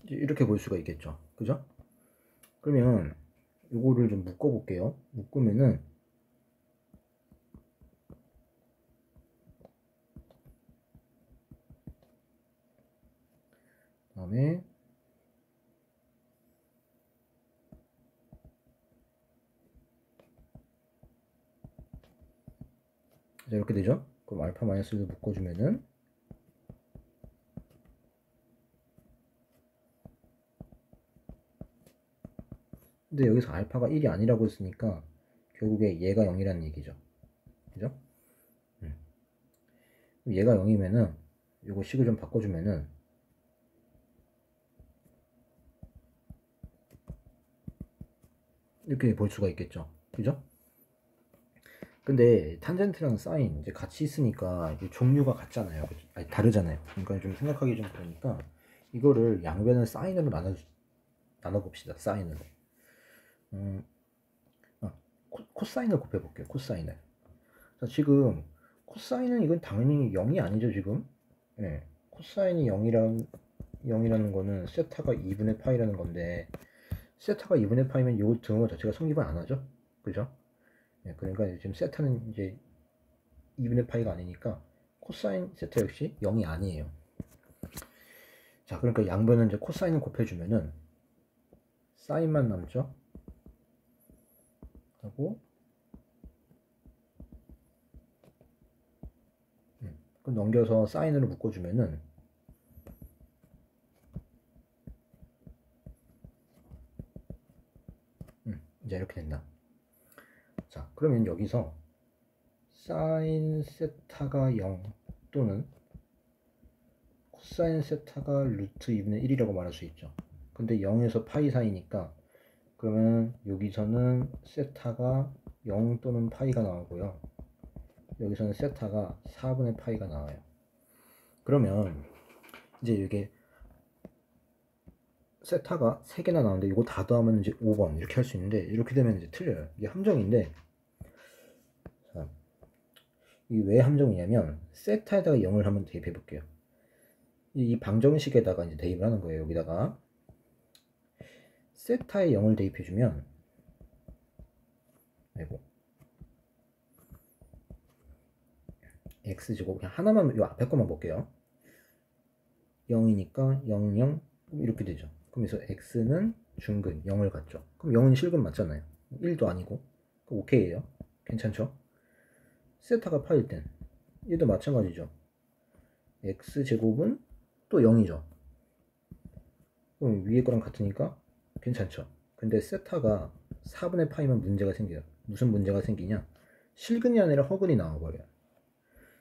S1: 이렇게 볼 수가 있겠죠. 그죠? 그러면 요거를 좀 묶어 볼게요. 묶으면은 다음에 이렇게 되죠. 그럼 알파 마이너스를 묶어주면은 근데 여기서 알파가 1이 아니라고 했으니까 결국에 얘가 0이라는 얘기죠. 그죠? 얘가 0이면은 요거 식을 좀 바꿔주면은 이렇게 볼 수가 있겠죠. 그죠? 근데 탄젠트랑 사인 이제 같이 있으니까 이제 종류가 같잖아요. 아니, 다르잖아요. 그러니까 좀 생각하기 좀 그러니까 이거를 양변을 사인으로 나눠 봅시다. 사인으로. 음, 코사인을 곱해 볼게요. 코사인을. 자, 지금 코사인은 이건 당연히 0이 아니죠, 지금. 예. 코사인이 0이라는 거는 세타가 2분의 파이라는 건데 세타가 2분의 파이면 요 등호 자체가 성립을 안 하죠. 그죠? 예, 그러니까 지금 세타는 이제 2분의 파이가 아니니까 코사인 세타 역시 0이 아니에요. 자, 그러니까 양변은 이제 코사인을 곱해주면은 사인만 남죠. 하고 그럼 넘겨서 사인으로 묶어주면은 이제 이렇게 된다. 자, 그러면 여기서 사인 세타가 0 또는 코사인 세타가 루트 2분의 1이라고 말할 수 있죠. 근데 0에서 파이 사이니까 그러면 여기서는 세타가 0 또는 파이가 나오고요. 여기서는 세타가 4분의 파이가 나와요. 그러면 이제 이게 세타가 3개나 나오는데 이거 다 더하면 이제 5번 이렇게 할 수 있는데 이렇게 되면 이제 틀려요. 이게 함정인데 자, 이게 왜 함정이냐면 세타에다가 0을 한번 대입해 볼게요. 이 방정식에다가 이제 대입을 하는 거예요. 여기다가 세타에 0을 대입해 주면 아이고 x제곱 그냥 하나만 요 앞에 것만 볼게요. 0이니까 0, 0 이렇게 되죠. 그럼 그래서 x는 중근 0을 갖죠. 그럼 0은 실근 맞잖아요. 1도 아니고 오케이예요. 괜찮죠? 세타가 파일 땐 얘도 마찬가지죠. x제곱은 또 0이죠. 그럼 위에 거랑 같으니까 괜찮죠. 근데 세타가 4분의 파이면 문제가 생겨요. 무슨 문제가 생기냐? 실근이 아니라 허근이 나와버려요.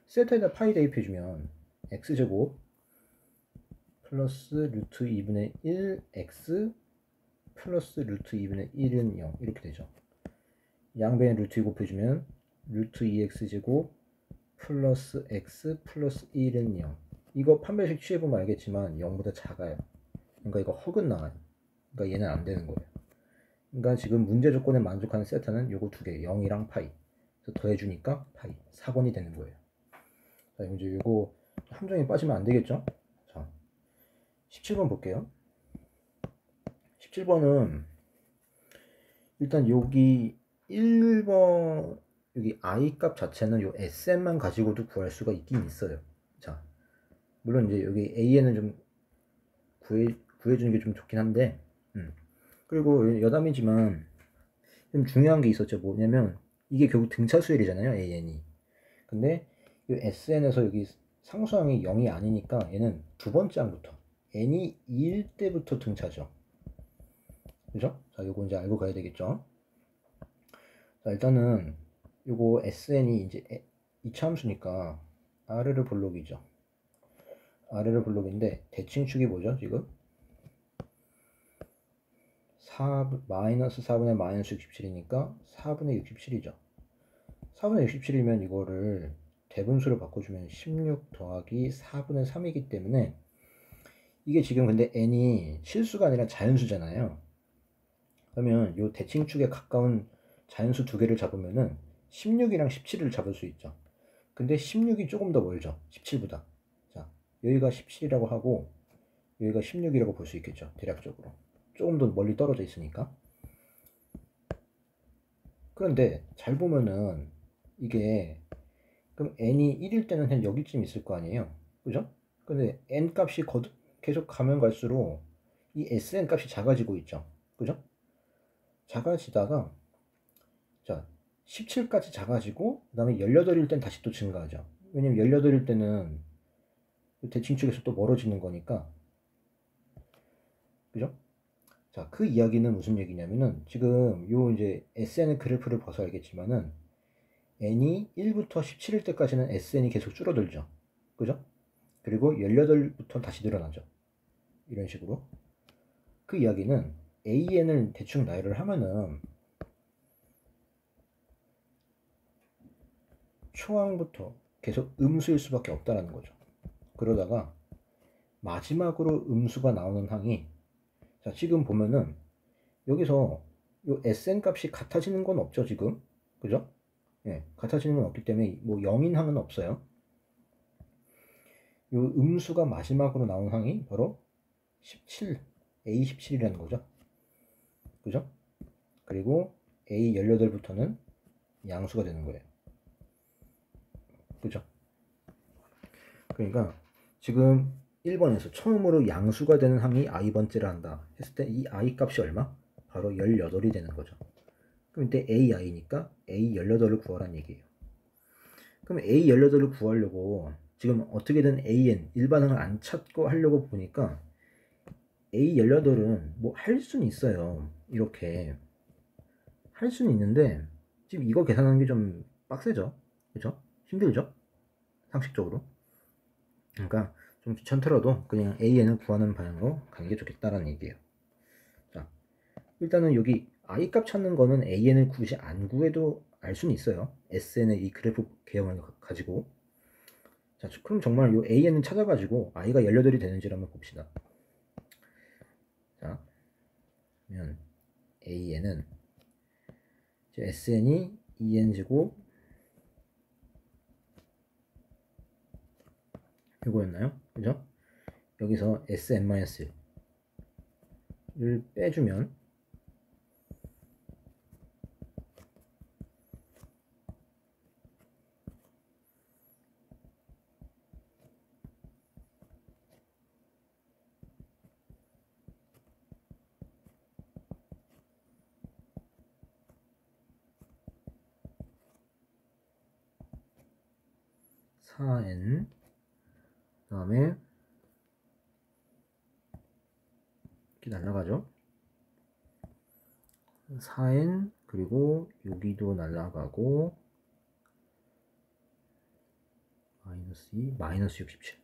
S1: 세타에다 파이 대입해주면 x제곱 플러스 루트 2분의 1 x 플러스 루트 2분의 1은 0 이렇게 되죠. 양변에 루트 2 곱해주면 루트 2x제곱 플러스 x 플러스 1은 0 이거 판별식 취해보면 알겠지만 0보다 작아요. 그러니까 이거 허근 나와요. 그러니까 얘는 안 되는 거예요. 그러니까 지금 문제 조건에 만족하는 세타는 요거 두 개, 0이랑 파이. 그래서 더해주니까 파이, 4번이 되는 거예요. 자, 이제 요거 함정에 빠지면 안 되겠죠? 자, 17번 볼게요. 17번은 일단 여기 1번 여기 i 값 자체는 요 sn만 가지고도 구할 수가 있긴 있어요. 자, 물론 이제 여기 an을 좀 구해주는 게 좀 좋긴 한데 그리고 여담이지만 좀 중요한 게 있었죠. 뭐냐면 이게 결국 등차 수열이잖아요, an이. 근데 이 sn에서 여기 상수항이 0이 아니니까 얘는 두 번째 항부터 n이 2일 때부터 등차죠. 그죠? 자, 요거 이제 알고 가야 되겠죠. 자, 일단은 요거 sn이 이제 2차 함수니까 아래로 볼록이죠. 아래로 볼록인데 대칭축이 뭐죠, 지금? 마이너스 4분의 마이너스 67이니까 4분의 67이죠. 4분의 67이면 이거를 대분수로 바꿔주면 16 더하기 4분의 3이기 때문에 이게 지금 근데 n이 실수가 아니라 자연수잖아요. 그러면 이 대칭축에 가까운 자연수 두 개를 잡으면은 16이랑 17을 잡을 수 있죠. 근데 16이 조금 더 멀죠. 17보다. 자, 여기가 17이라고 하고 여기가 16이라고 볼 수 있겠죠. 대략적으로. 조금 더 멀리 떨어져 있으니까. 그런데 잘 보면은 이게 그럼 n이 1일 때는 그냥 여기쯤 있을 거 아니에요. 그죠? 근데 n 값이 계속 가면 갈수록 이 sn 값이 작아지고 있죠. 그죠? 작아지다가 자 17까지 작아지고 그 다음에 18일 땐 다시 또 증가하죠. 왜냐면 18일 때는 대칭축에서 또 멀어지는 거니까. 그죠? 자, 그 이야기는 무슨 얘기냐면은 지금 요 이제 SN 그래프를 봐서 알겠지만은 n이 1부터 17일 때까지는 SN이 계속 줄어들죠. 그죠? 그리고 18부터 다시 늘어나죠. 이런 식으로. 그 이야기는 AN을 대충 나열을 하면은 초항부터 계속 음수일 수밖에 없다라는 거죠. 그러다가 마지막으로 음수가 나오는 항이, 자 지금 보면은 여기서 요 SN 값이 같아지는 건 없죠 지금, 그죠? 예, 같아지는 건 없기 때문에 뭐 0인 항은 없어요. 요 음수가 마지막으로 나온 항이 바로 17, A17이라는 거죠. 그죠? 그리고 A18부터는 양수가 되는 거예요. 그죠? 그러니까 지금 1번에서 처음으로 양수가 되는 항이 i번째라 한다 했을 때 이 i 값이 얼마? 바로 18이 되는 거죠. 그럼 이때 ai니까 A18을 구하라는 얘기예요. 그럼 A18을 구하려고 지금 어떻게든 AN 일반항을 안 찾고 하려고 보니까 A18은 뭐 할 수는 있어요. 이렇게 할 수는 있는데 지금 이거 계산하는 게 좀 빡세죠. 그죠? 힘들죠? 상식적으로. 그러니까 좀 귀찮더라도 그냥 AN을 구하는 방향으로 가는 게 좋겠다라는 얘기예요. 자, 일단은 여기 I 값 찾는 거는 AN을 굳이 안 구해도 알 수는 있어요. SN의 이 그래프 개형을 가지고. 자, 그럼 정말 이 AN을 찾아가지고 I가 18이 되는지를 한번 봅시다. 자, 그러면 AN은 SN이 2N제곱 이거였나요? 그죠? 여기서 SN-1을 빼주면 4N 그 다음에 이렇게 날라가죠. 4N 그리고 여기도 날라가고 마이너스 2, 마이너스 67,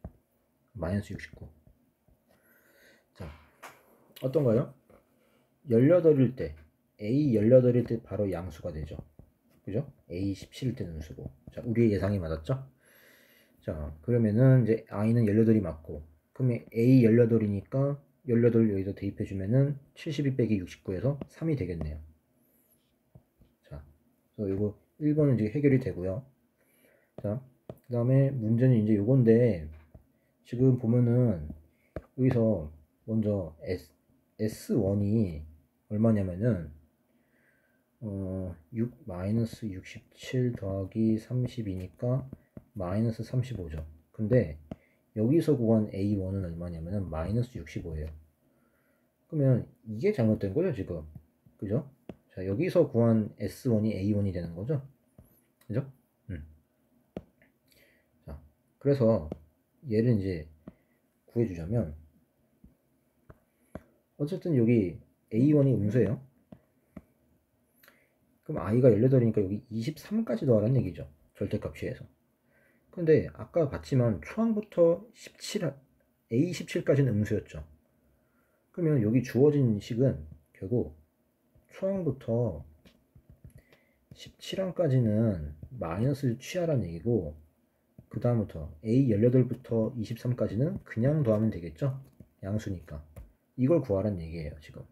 S1: 마이너스 69. 자, 어떤가요? 18일 때 A 18일 때 바로 양수가 되죠. 그죠? A 17일 때는 음수고. 자, 우리의 예상이 맞았죠? 자, 그러면은 이제 I는 18이 맞고, 그러면 A 18이니까 18 여기다 대입해주면은 72 빼기 69에서 3이 되겠네요. 자, 그래서 이거 1번은 이제 해결이 되고요. 자, 그 다음에 문제는 이제 요건데, 지금 보면은 여기서 먼저 S1이 얼마냐면은 6, 67 더하기 32니까 마이너스 35죠. 근데 여기서 구한 A1은 얼마냐면은 마이너스 65예요. 그러면 이게 잘못된 거죠 지금. 그죠? 자, 여기서 구한 S1이 A1이 되는 거죠. 그죠? 자, 그래서 얘를 이제 구해주자면, 어쨌든 여기 A1이 음수예요. 그럼 I가 18이니까 여기 23까지 더하라는 얘기죠. 절대값 취해서. 근데 아까 봤지만 초항부터 17, A17까지는 음수였죠. 그러면 여기 주어진 식은 결국 초항부터 17항까지는 마이너스를 취하라는 얘기고, 그 다음부터 A18부터 23까지는 그냥 더하면 되겠죠? 양수니까. 이걸 구하라는 얘기예요 지금.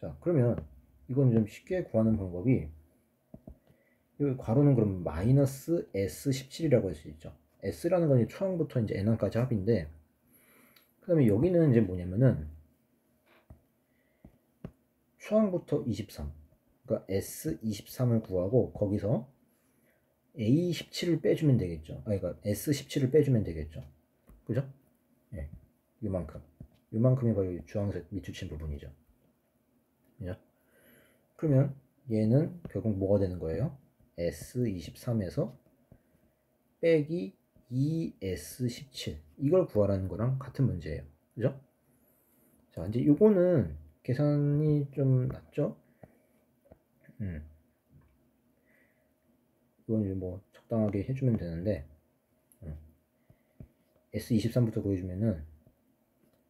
S1: 자, 그러면 이건 좀 쉽게 구하는 방법이, 여기 괄호는 그럼 마이너스 S17이라고 할 수 있죠. S라는 건 초항부터 이제 N항까지 합인데, 그 다음에 여기는 이제 뭐냐면은 초항부터 23, 그러니까 S23을 구하고 거기서 A17을 빼주면 되겠죠. 그러니까 S17을 빼주면 되겠죠. 그죠? 예, 요만큼이 바로 주황색 밑줄친 부분이죠. 그죠? 그러면 얘는 결국 뭐가 되는 거예요? S23에서 빼기 2S17, 이걸 구하라는 거랑 같은 문제예요. 그죠? 자, 이제 요거는 계산이 좀 낫죠? 이건 이제 뭐 적당하게 해주면 되는데, S23부터 구해주면은,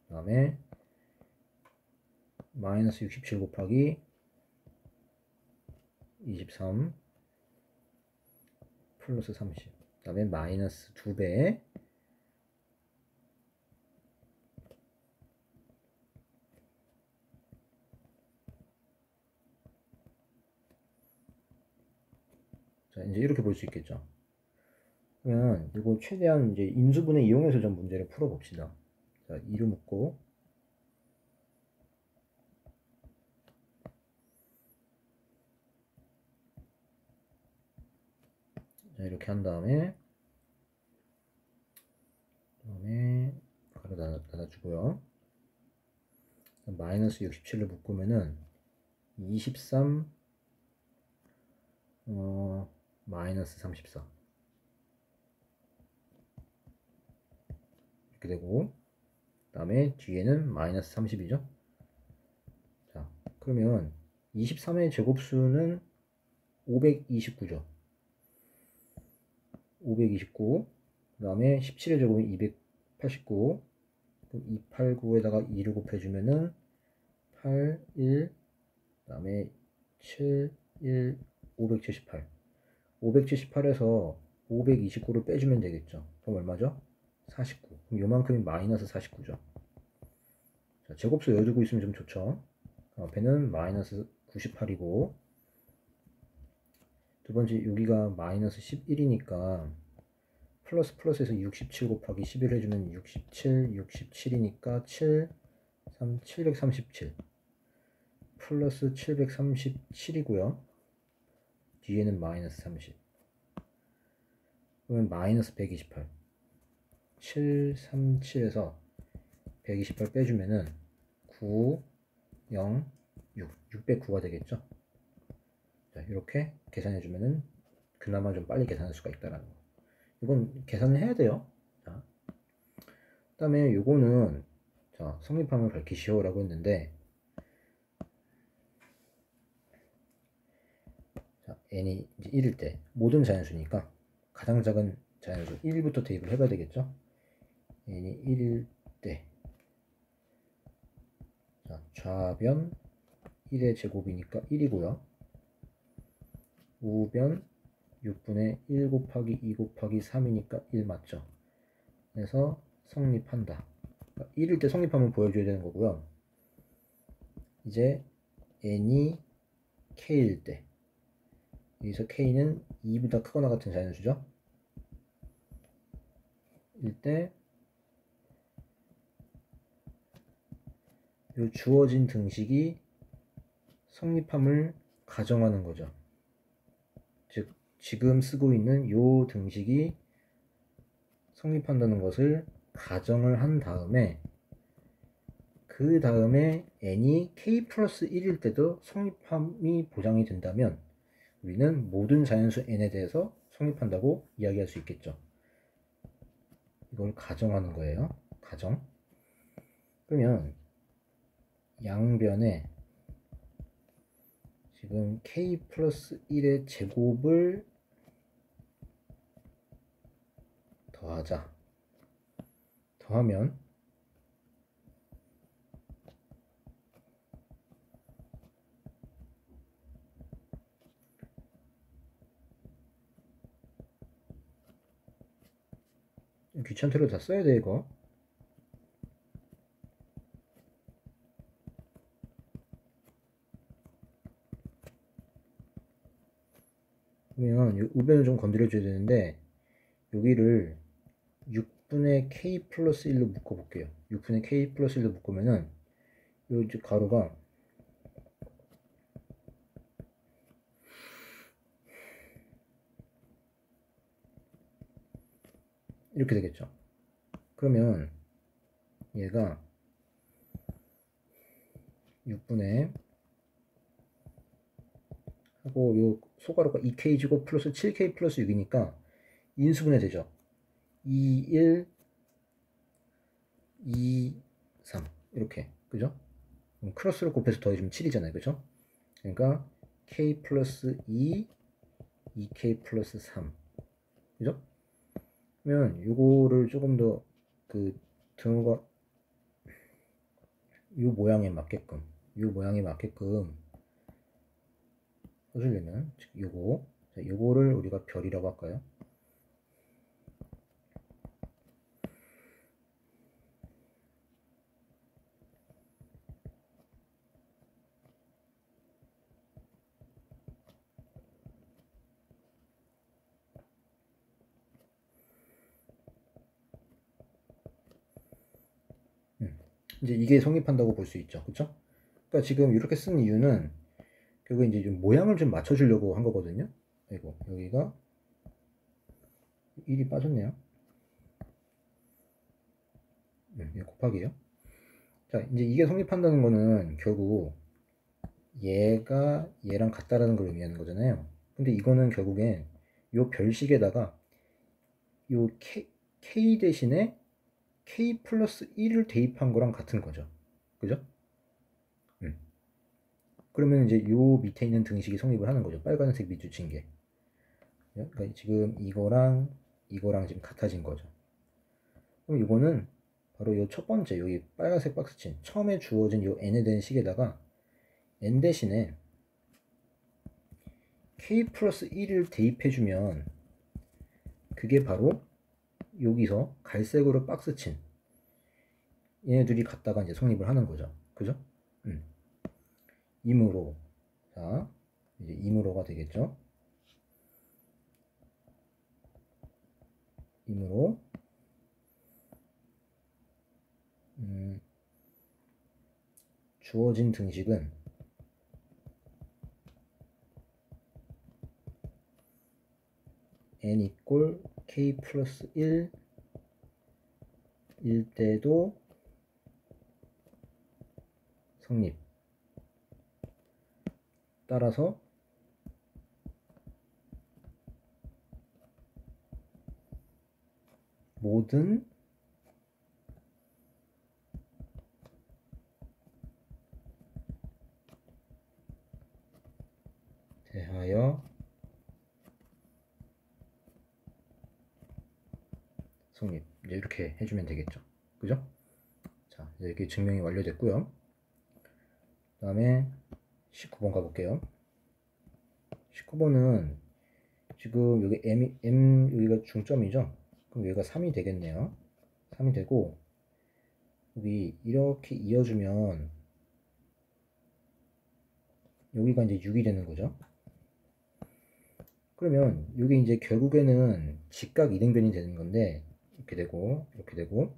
S1: 그 다음에 마이너스 67 곱하기 23 플러스 30. 그 다음에 마이너스 2배. 자, 이제 이렇게 볼 수 있겠죠. 그러면 이거 최대한 이제 인수분해 이용해서 좀 문제를 풀어봅시다. 자, 2를 묶고, 자, 이렇게 한 다음에 가로 닫아주고요. 마이너스 67을 묶으면은 23 마이너스 34 이렇게 되고, 그 다음에 뒤에는 마이너스 30이죠. 자, 그러면 23의 제곱수는 529죠. 529. 그 다음에 17의 제곱은 289. 289에다가 2를 곱해주면은 8, 1, 그 다음에 7, 1, 578. 578에서 529를 빼주면 되겠죠. 그럼 얼마죠? 49. 그럼 요만큼이 마이너스 49죠. 자, 제곱수 여두고 있으면 좀 좋죠. 앞에는 마이너스 98이고, 두 번째 여기가 마이너스 11이니까 플러스 플러스에서 67 곱하기 11 해주면 67, 67이니까 7, 737 플러스 737이고요. 뒤에는 마이너스 30. 그러면 마이너스 128. 737에서 128 빼주면은 9, 0, 6, 609가 되겠죠. 자, 이렇게 계산해주면은 그나마 좀 빨리 계산할 수가 있다라는 거. 이건 계산을 해야 돼요. 자, 그 다음에 요거는 자, 성립함을 밝히시오 라고 했는데, 자, n이 이제 1일 때 모든 자연수니까 가장 작은 자연수 1부터 대입을 해봐야 되겠죠. n이 1일 때, 자, 좌변 1의 제곱이니까 1이고요. 우변 6분의 1 곱하기 2 곱하기 3이니까 1 맞죠. 그래서 성립한다. 그러니까 1일 때 성립하면 보여줘야 되는 거고요. 이제 n이 k일 때, 여기서 k는 2보다 크거나 같은 자연수죠. 일 때 이 주어진 등식이 성립함을 가정하는 거죠. 즉 지금 쓰고 있는 이 등식이 성립한다는 것을 가정을 한 다음에, 그 다음에 n이 k 플러스 1일 때도 성립함이 보장이 된다면 우리는 모든 자연수 n에 대해서 성립한다고 이야기할 수 있겠죠. 이걸 가정하는 거예요. 가정. 그러면 양변에 지금 k 플러스 1의 제곱을 더하자. 더하면 귀찮대로 다 써야 돼 이거. 그러면 우변을 좀 건드려줘야 되는데, 여기를 6분의 k 플러스 1로 묶어볼게요. 6분의 k 플러스 1로 묶으면은 요 가로가 이렇게 되겠죠. 그러면 얘가 6분의 하고 요 소가로가 2k제곱 플러스 7k 플러스 6이니까 인수분해 되죠. 2, 1, 2, 3 이렇게, 그죠? 크로스를 곱해서 더해주면 7이잖아요, 그죠? 그러니까 k 플러스 2, 2k 플러스 3, 그죠? 그러면 요거를 조금 더 그 등호가 요 모양에 맞게끔 해주려면, 즉 요거, 자, 요거를 우리가 별이라고 할까요? 이제 이게 성립한다고 볼 수 있죠. 그쵸? 그러니까 지금 이렇게 쓴 이유는 결국 이제 좀 모양을 좀 맞춰주려고 한 거거든요. 아이고, 여기가 1이 빠졌네요. 이거 곱하기예요. 자, 이제 이게 성립한다는 거는 결국 얘가 얘랑 같다라는 걸 의미하는 거잖아요. 근데 이거는 결국엔 요 별식에다가 요 K 대신에 K 플러스 1을 대입한 거랑 같은 거죠. 그죠? 그러면 이제 요 밑에 있는 등식이 성립을 하는 거죠. 빨간색 밑줄 친 게. 그러니까 지금 이거랑 지금 같아진 거죠. 그럼 이거는 바로 요 첫 번째 여기 빨간색 박스 친 처음에 주어진 요 n에 대한 식에다가 n 대신에 k 플러스 1을 대입해주면 그게 바로 여기서 갈색으로 박스 친 얘네들이 같다가 이제 성립을 하는 거죠. 그죠? 임으로 자 이제 임으로가 되겠죠. 임으로 주어진 등식은 n 이꼴 k 플러스 1 일 때도 성립. 따라서 모든 대하여 성립. 이제 이렇게 해주면 되겠죠. 그죠? 자, 이제 이렇게 증명이 완료됐고요. 그 다음에 19번 가볼게요. 19번은 지금 여기 M 여기가 중점이죠? 그럼 여기가 3이 되겠네요. 3이 되고, 여기 이렇게 이어주면 여기가 이제 6이 되는 거죠. 그러면 여기 이제 결국에는 직각 이등변이 되는 건데, 이렇게 되고, 이렇게 되고,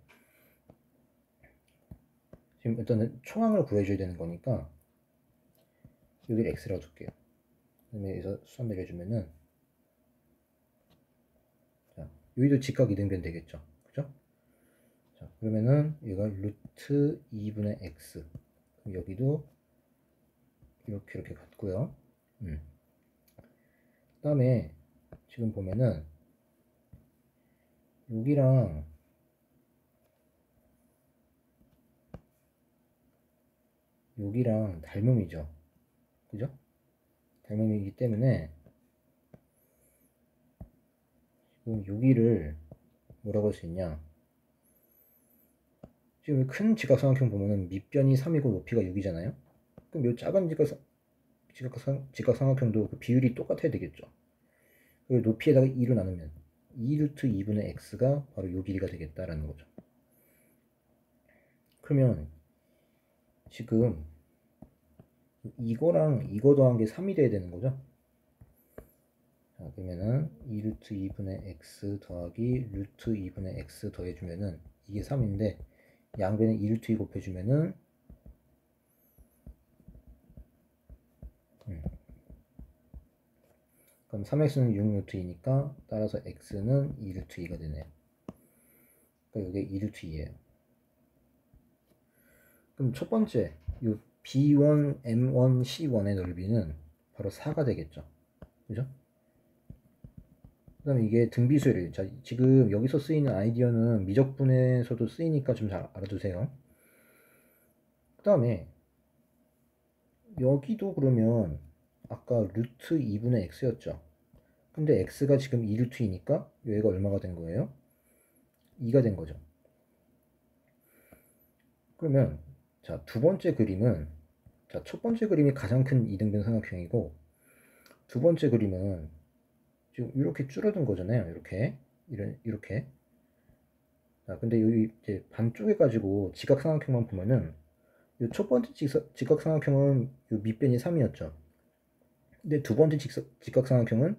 S1: 지금 일단은 총항을 구해줘야 되는 거니까, 여기를 x라고 줄게요. 그 다음에 여기서 수함 내려주면은, 자, 여기도 직각 이등변 되겠죠. 그죠? 자, 그러면은 얘가 루트 2분의 x. 여기도 이렇게 같고요. 그 다음에 지금 보면은 여기랑 여기랑 닮음이죠. 그죠? 닮음이기 때문에 지금 여기를 뭐라고 할 수 있냐? 지금 큰 직각삼각형 보면은 밑변이 3이고 높이가 6이잖아요. 그럼 이 작은 직각삼각형도 그 비율이 똑같아야 되겠죠. 그리고 높이에다가 2로 나누면 2루트 2분의 x가 바로 이 길이가 되겠다라는 거죠. 그러면 지금 이거랑 이거 더한 게 3이 돼야 되는 거죠. 자, 그러면은 2루트 2분의 x 더하기 루트 2분의 x 더해주면은 이게 3인데 양변에 2루트 2 곱해주면은 그럼 3x는 6루트 2니까 따라서 x는 2루트 2가 되네요. 그러니까 이게 2루트 2예요. 그럼 첫 번째 이 B1, M1, C1의 넓이는 바로 4가 되겠죠. 그죠? 그 다음에 이게 등비수열이에요. 자, 지금 여기서 쓰이는 아이디어는 미적분에서도 쓰이니까 좀 잘 알아두세요. 그 다음에 여기도 그러면 아까 루트 2분의 x였죠. 근데 x가 지금 2루트 2니까 여기가 얼마가 된 거예요? 2가 된 거죠. 그러면 자, 두 번째 그림은 자, 첫 번째 그림이 가장 큰 이등변 삼각형이고 두 번째 그림은 지금 이렇게 줄어든 거잖아요. 이렇게. 자, 근데 여기 이제 반쪽에 가지고 직각삼각형만 보면은 이 첫 번째 직각삼각형은 이 밑변이 3이었죠. 근데 두 번째 직각삼각형은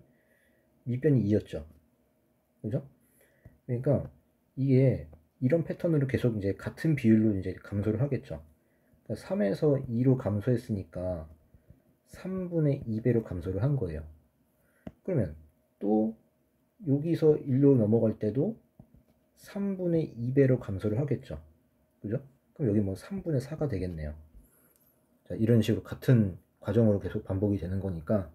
S1: 밑변이 2였죠. 그죠? 그러니까 이게 이런 패턴으로 계속 이제 같은 비율로 이제 감소를 하겠죠. 그러니까 3에서 2로 감소했으니까 3분의 2배로 감소를 한 거예요. 그러면 또 여기서 1로 넘어갈 때도 3분의 2배로 감소를 하겠죠. 그죠? 그럼 여기 뭐 3분의 4가 되겠네요. 자, 이런 식으로 같은 과정으로 계속 반복이 되는 거니까.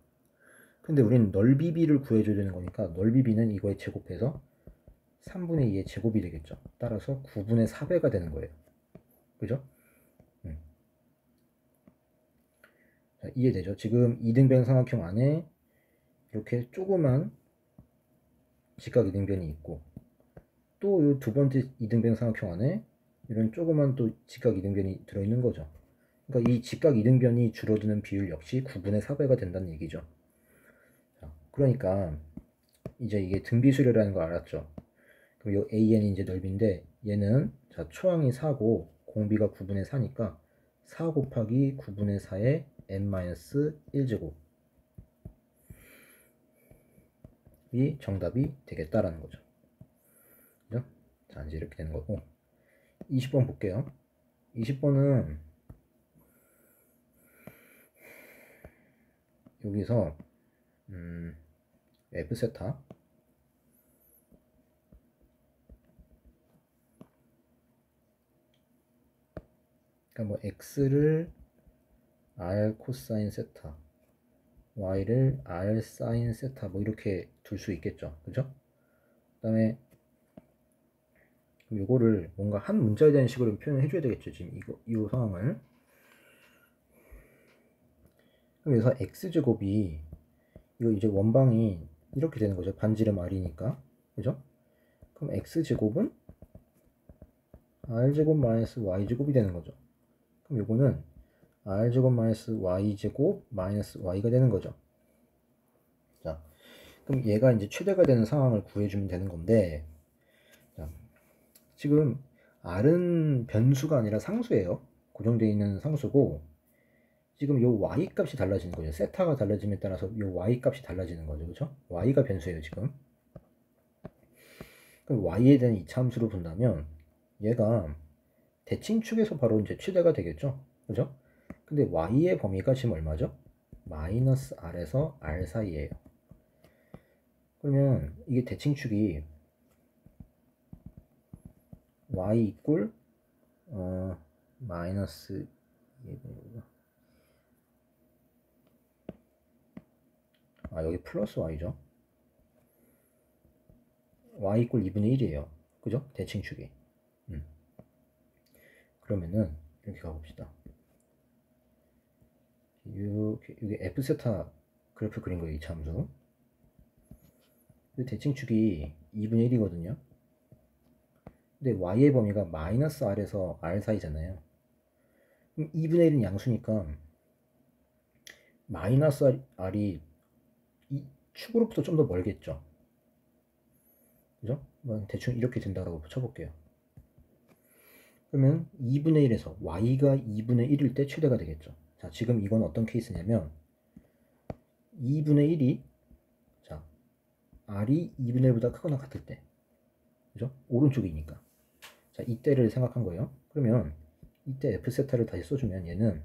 S1: 근데 우리는 넓이 비를 구해줘야 되는 거니까 넓이 비는 이거에 제곱해서 3분의 2의 제곱이 되겠죠. 따라서 9분의 4배가 되는 거예요. 그죠? 자, 이해되죠? 지금 이등변 삼각형 안에 이렇게 조그만 직각 이등변이 있고 또 이 두 번째 이등변 삼각형 안에 이런 조그만 또 직각 이등변이 들어있는 거죠. 그러니까 이 직각 이등변이 줄어드는 비율 역시 9분의 4배가 된다는 얘기죠. 자, 그러니까 이제 이게 등비수열이라는 거 알았죠? 그럼 이 AN이 이제 넓이인데 얘는 자 초항이 4고 공비가 9분의 4니까 4 곱하기 9분의 4의 n-1제곱 이 정답이 되겠다라는 거죠. 그죠? 자, 이제 이렇게 되는 거고 20번 볼게요. 20번은 여기서 F세타 그러니까 뭐 X를 R 코사인 세타 Y를 R 사인 세타 뭐 이렇게 둘 수 있겠죠. 그죠? 그 다음에 이거를 뭔가 한 문자에 대한 식으로 표현을 해줘야 되겠죠. 지금 이 상황을. 그래서 x제곱이 이거 이제 원방이 이렇게 되는 거죠. 반지름 r이니까. 그죠? 그럼 x제곱은 r제곱 마이너스 y제곱이 되는 거죠. 그럼 요거는 r제곱 마이너스 y제곱 마이너스 y가 되는 거죠. 자, 그럼 얘가 이제 최대가 되는 상황을 구해주면 되는 건데, 자, 지금 r은 변수가 아니라 상수예요. 고정되어 있는 상수고, 지금 요 y 값이 달라지는 거죠. 세타가 달라짐에 따라서 요 y 값이 달라지는 거죠. 그렇죠? y가 변수예요, 지금. 그럼 y에 대한 이차함수로 본다면 얘가 대칭축에서 바로 이제 최대가 되겠죠. 그죠? 근데 y의 범위가 지금 얼마죠? 마이너스 r에서 r 사이에요. 그러면 이게 대칭축이 y 이꼴 마이너스 여기 플러스 y죠. y 이꼴 2분의 1이에요. 그죠? 대칭축이. 그러면은 이렇게 가봅시다. 여기 f세타 그래프 그린 거예요. 이차함수. 이 대칭축이 2분의 1이거든요. 근데 y의 범위가 마이너스 r에서 r 사이잖아요. 그럼 2분의 1은 양수니까 마이너스 r이 이 축으로부터 좀 더 멀겠죠. 그죠? 대충 이렇게 된다고 쳐볼게요. 그러면 2분의 1에서 y가 2분의 1일 때 최대가 되겠죠. 자, 지금 이건 어떤 케이스냐면 2분의 1이 자 r이 2분의 1보다 크거나 같을 때, 그죠? 오른쪽이니까. 자, 이때를 생각한 거예요. 그러면 이때 f세타를 다시 써주면 얘는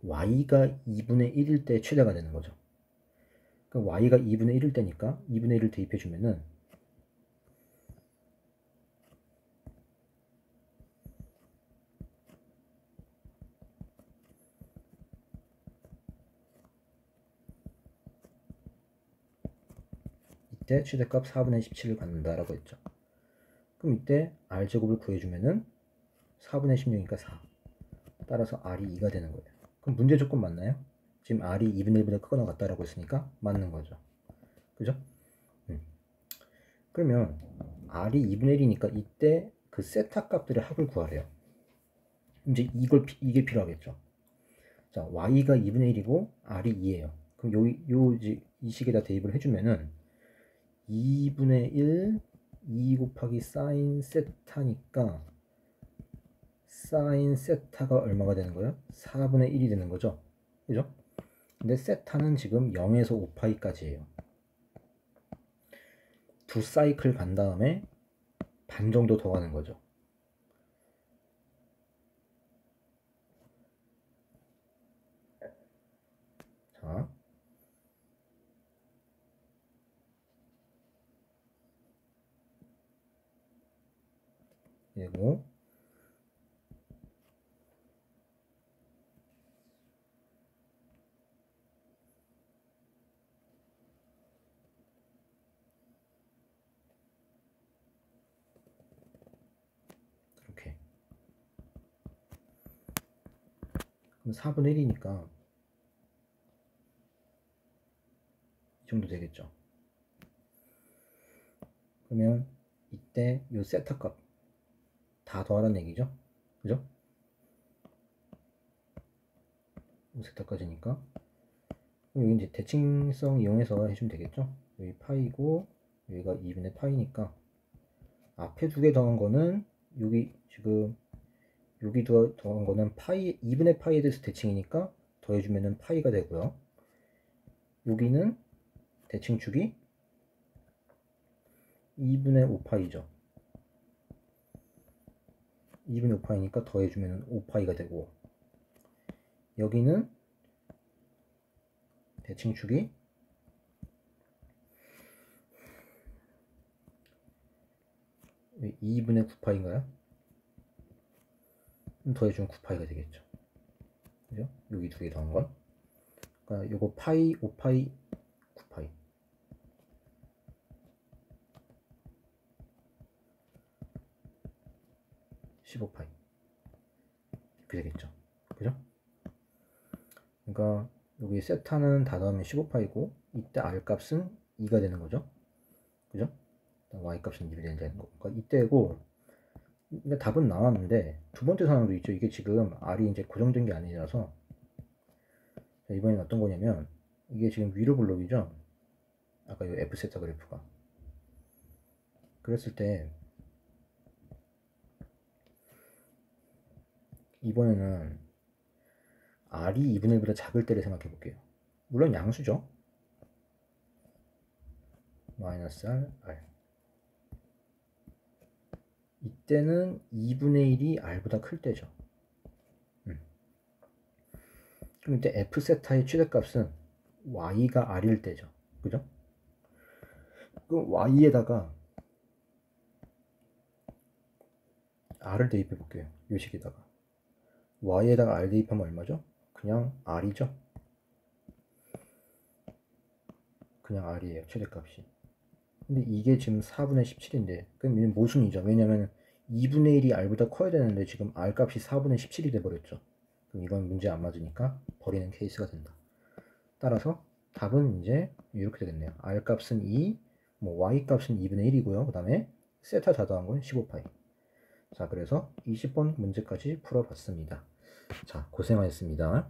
S1: y가 2분의 1일 때 최대가 되는 거죠. 그럼 y가 2분의 1일 때니까 2분의 1을 대입해주면은 이때 최대값 4분의 17을 갖는다라고 했죠. 그럼 이때 r제곱을 구해주면은 4분의 16이니까 4. 따라서 r이 2가 되는 거예요. 그럼 문제 조건 맞나요? 지금 r이 2분의 1보다 크거나 같다라고 했으니까 맞는 거죠. 그죠? 그러면 r이 2분의 1이니까 이때 그 세타 값들의 합을 구하래요. 이제 이게 필요하겠죠. 자, y가 2분의 1이고 r이 2예요. 그럼 이 식에다 대입을 해주면은 2분의 1, 2 곱하기 사인 세타니까 사인 세타가 얼마가 되는 거예요? 4분의 1이 되는 거죠. 그죠? 근데 세타는 지금 0에서 5파이까지예요. 두 사이클 간 다음에 반 정도 더 가는 거죠. 자, 그리고 이렇게. 그럼 4분의 1이니까 이 정도 되겠죠. 그러면 이때 요 세타 값 다 더하라는 얘기죠. 그죠? 요 세타까지니까 여기 이제 대칭성 이용해서 해주면 되겠죠. 여기 파이고 여기가 2분의 파이니까 앞에 두 개 더한 거는 여기 지금 여기 더한 거는 파이 2분의 파이에 대해서 대칭이니까 더해주면은 파이가 되고요. 여기는 대칭축이 2분의 5파이죠. 2분의 5파이니까 더해주면 5파이가 되고, 여기는 대칭축이 2분의 9파인가요? 더해주면 9파이가 되겠죠. 그죠? 여기 두 개 더한 건. 그러니까 요거 파이, 5파이, 9파이. 15파이. 이렇게 되겠죠. 그죠? 그러니까 여기 세타는 다 더하면 15파이고, 이때 R 값은 2가 되는 거죠. 그죠? Y 값은 2이 되는 거. 그러니까 이때고, 그러니까 답은 나왔는데, 두 번째 상황도 있죠. 이게 지금 R이 이제 고정된 게 아니라서, 이번엔 어떤 거냐면, 이게 지금 위로 블록이죠. 아까 이 F 세타 그래프가. 그랬을 때, 이번에는 R이 2분의 1보다 작을 때를 생각해 볼게요. 물론 양수죠. 마이너스 R, R. 이때는 2분의 1이 R보다 클 때죠. 그럼 이때 F 세타의 최대값은 Y가 R일 때죠. 그죠? 그럼 Y에다가 R을 대입해 볼게요. 요 식에다가. Y에다가 R 대입하면 얼마죠? 그냥 R이죠. 그냥 R이에요. 최대값이. 근데 이게 지금 4분의 17인데 그럼 모순이죠. 왜냐면 2분의 1이 R보다 커야 되는데 지금 R 값이 4분의 17이 돼버렸죠. 그럼 이건 문제 안 맞으니까 버리는 케이스가 된다. 따라서 답은 이제 이렇게 되겠네요. R 값은 2, Y 값은 2분의 1이고요. 그 다음에 세타 다 더한 건 15파이. 자, 그래서 20번 문제까지 풀어봤습니다. 자, 고생하셨습니다.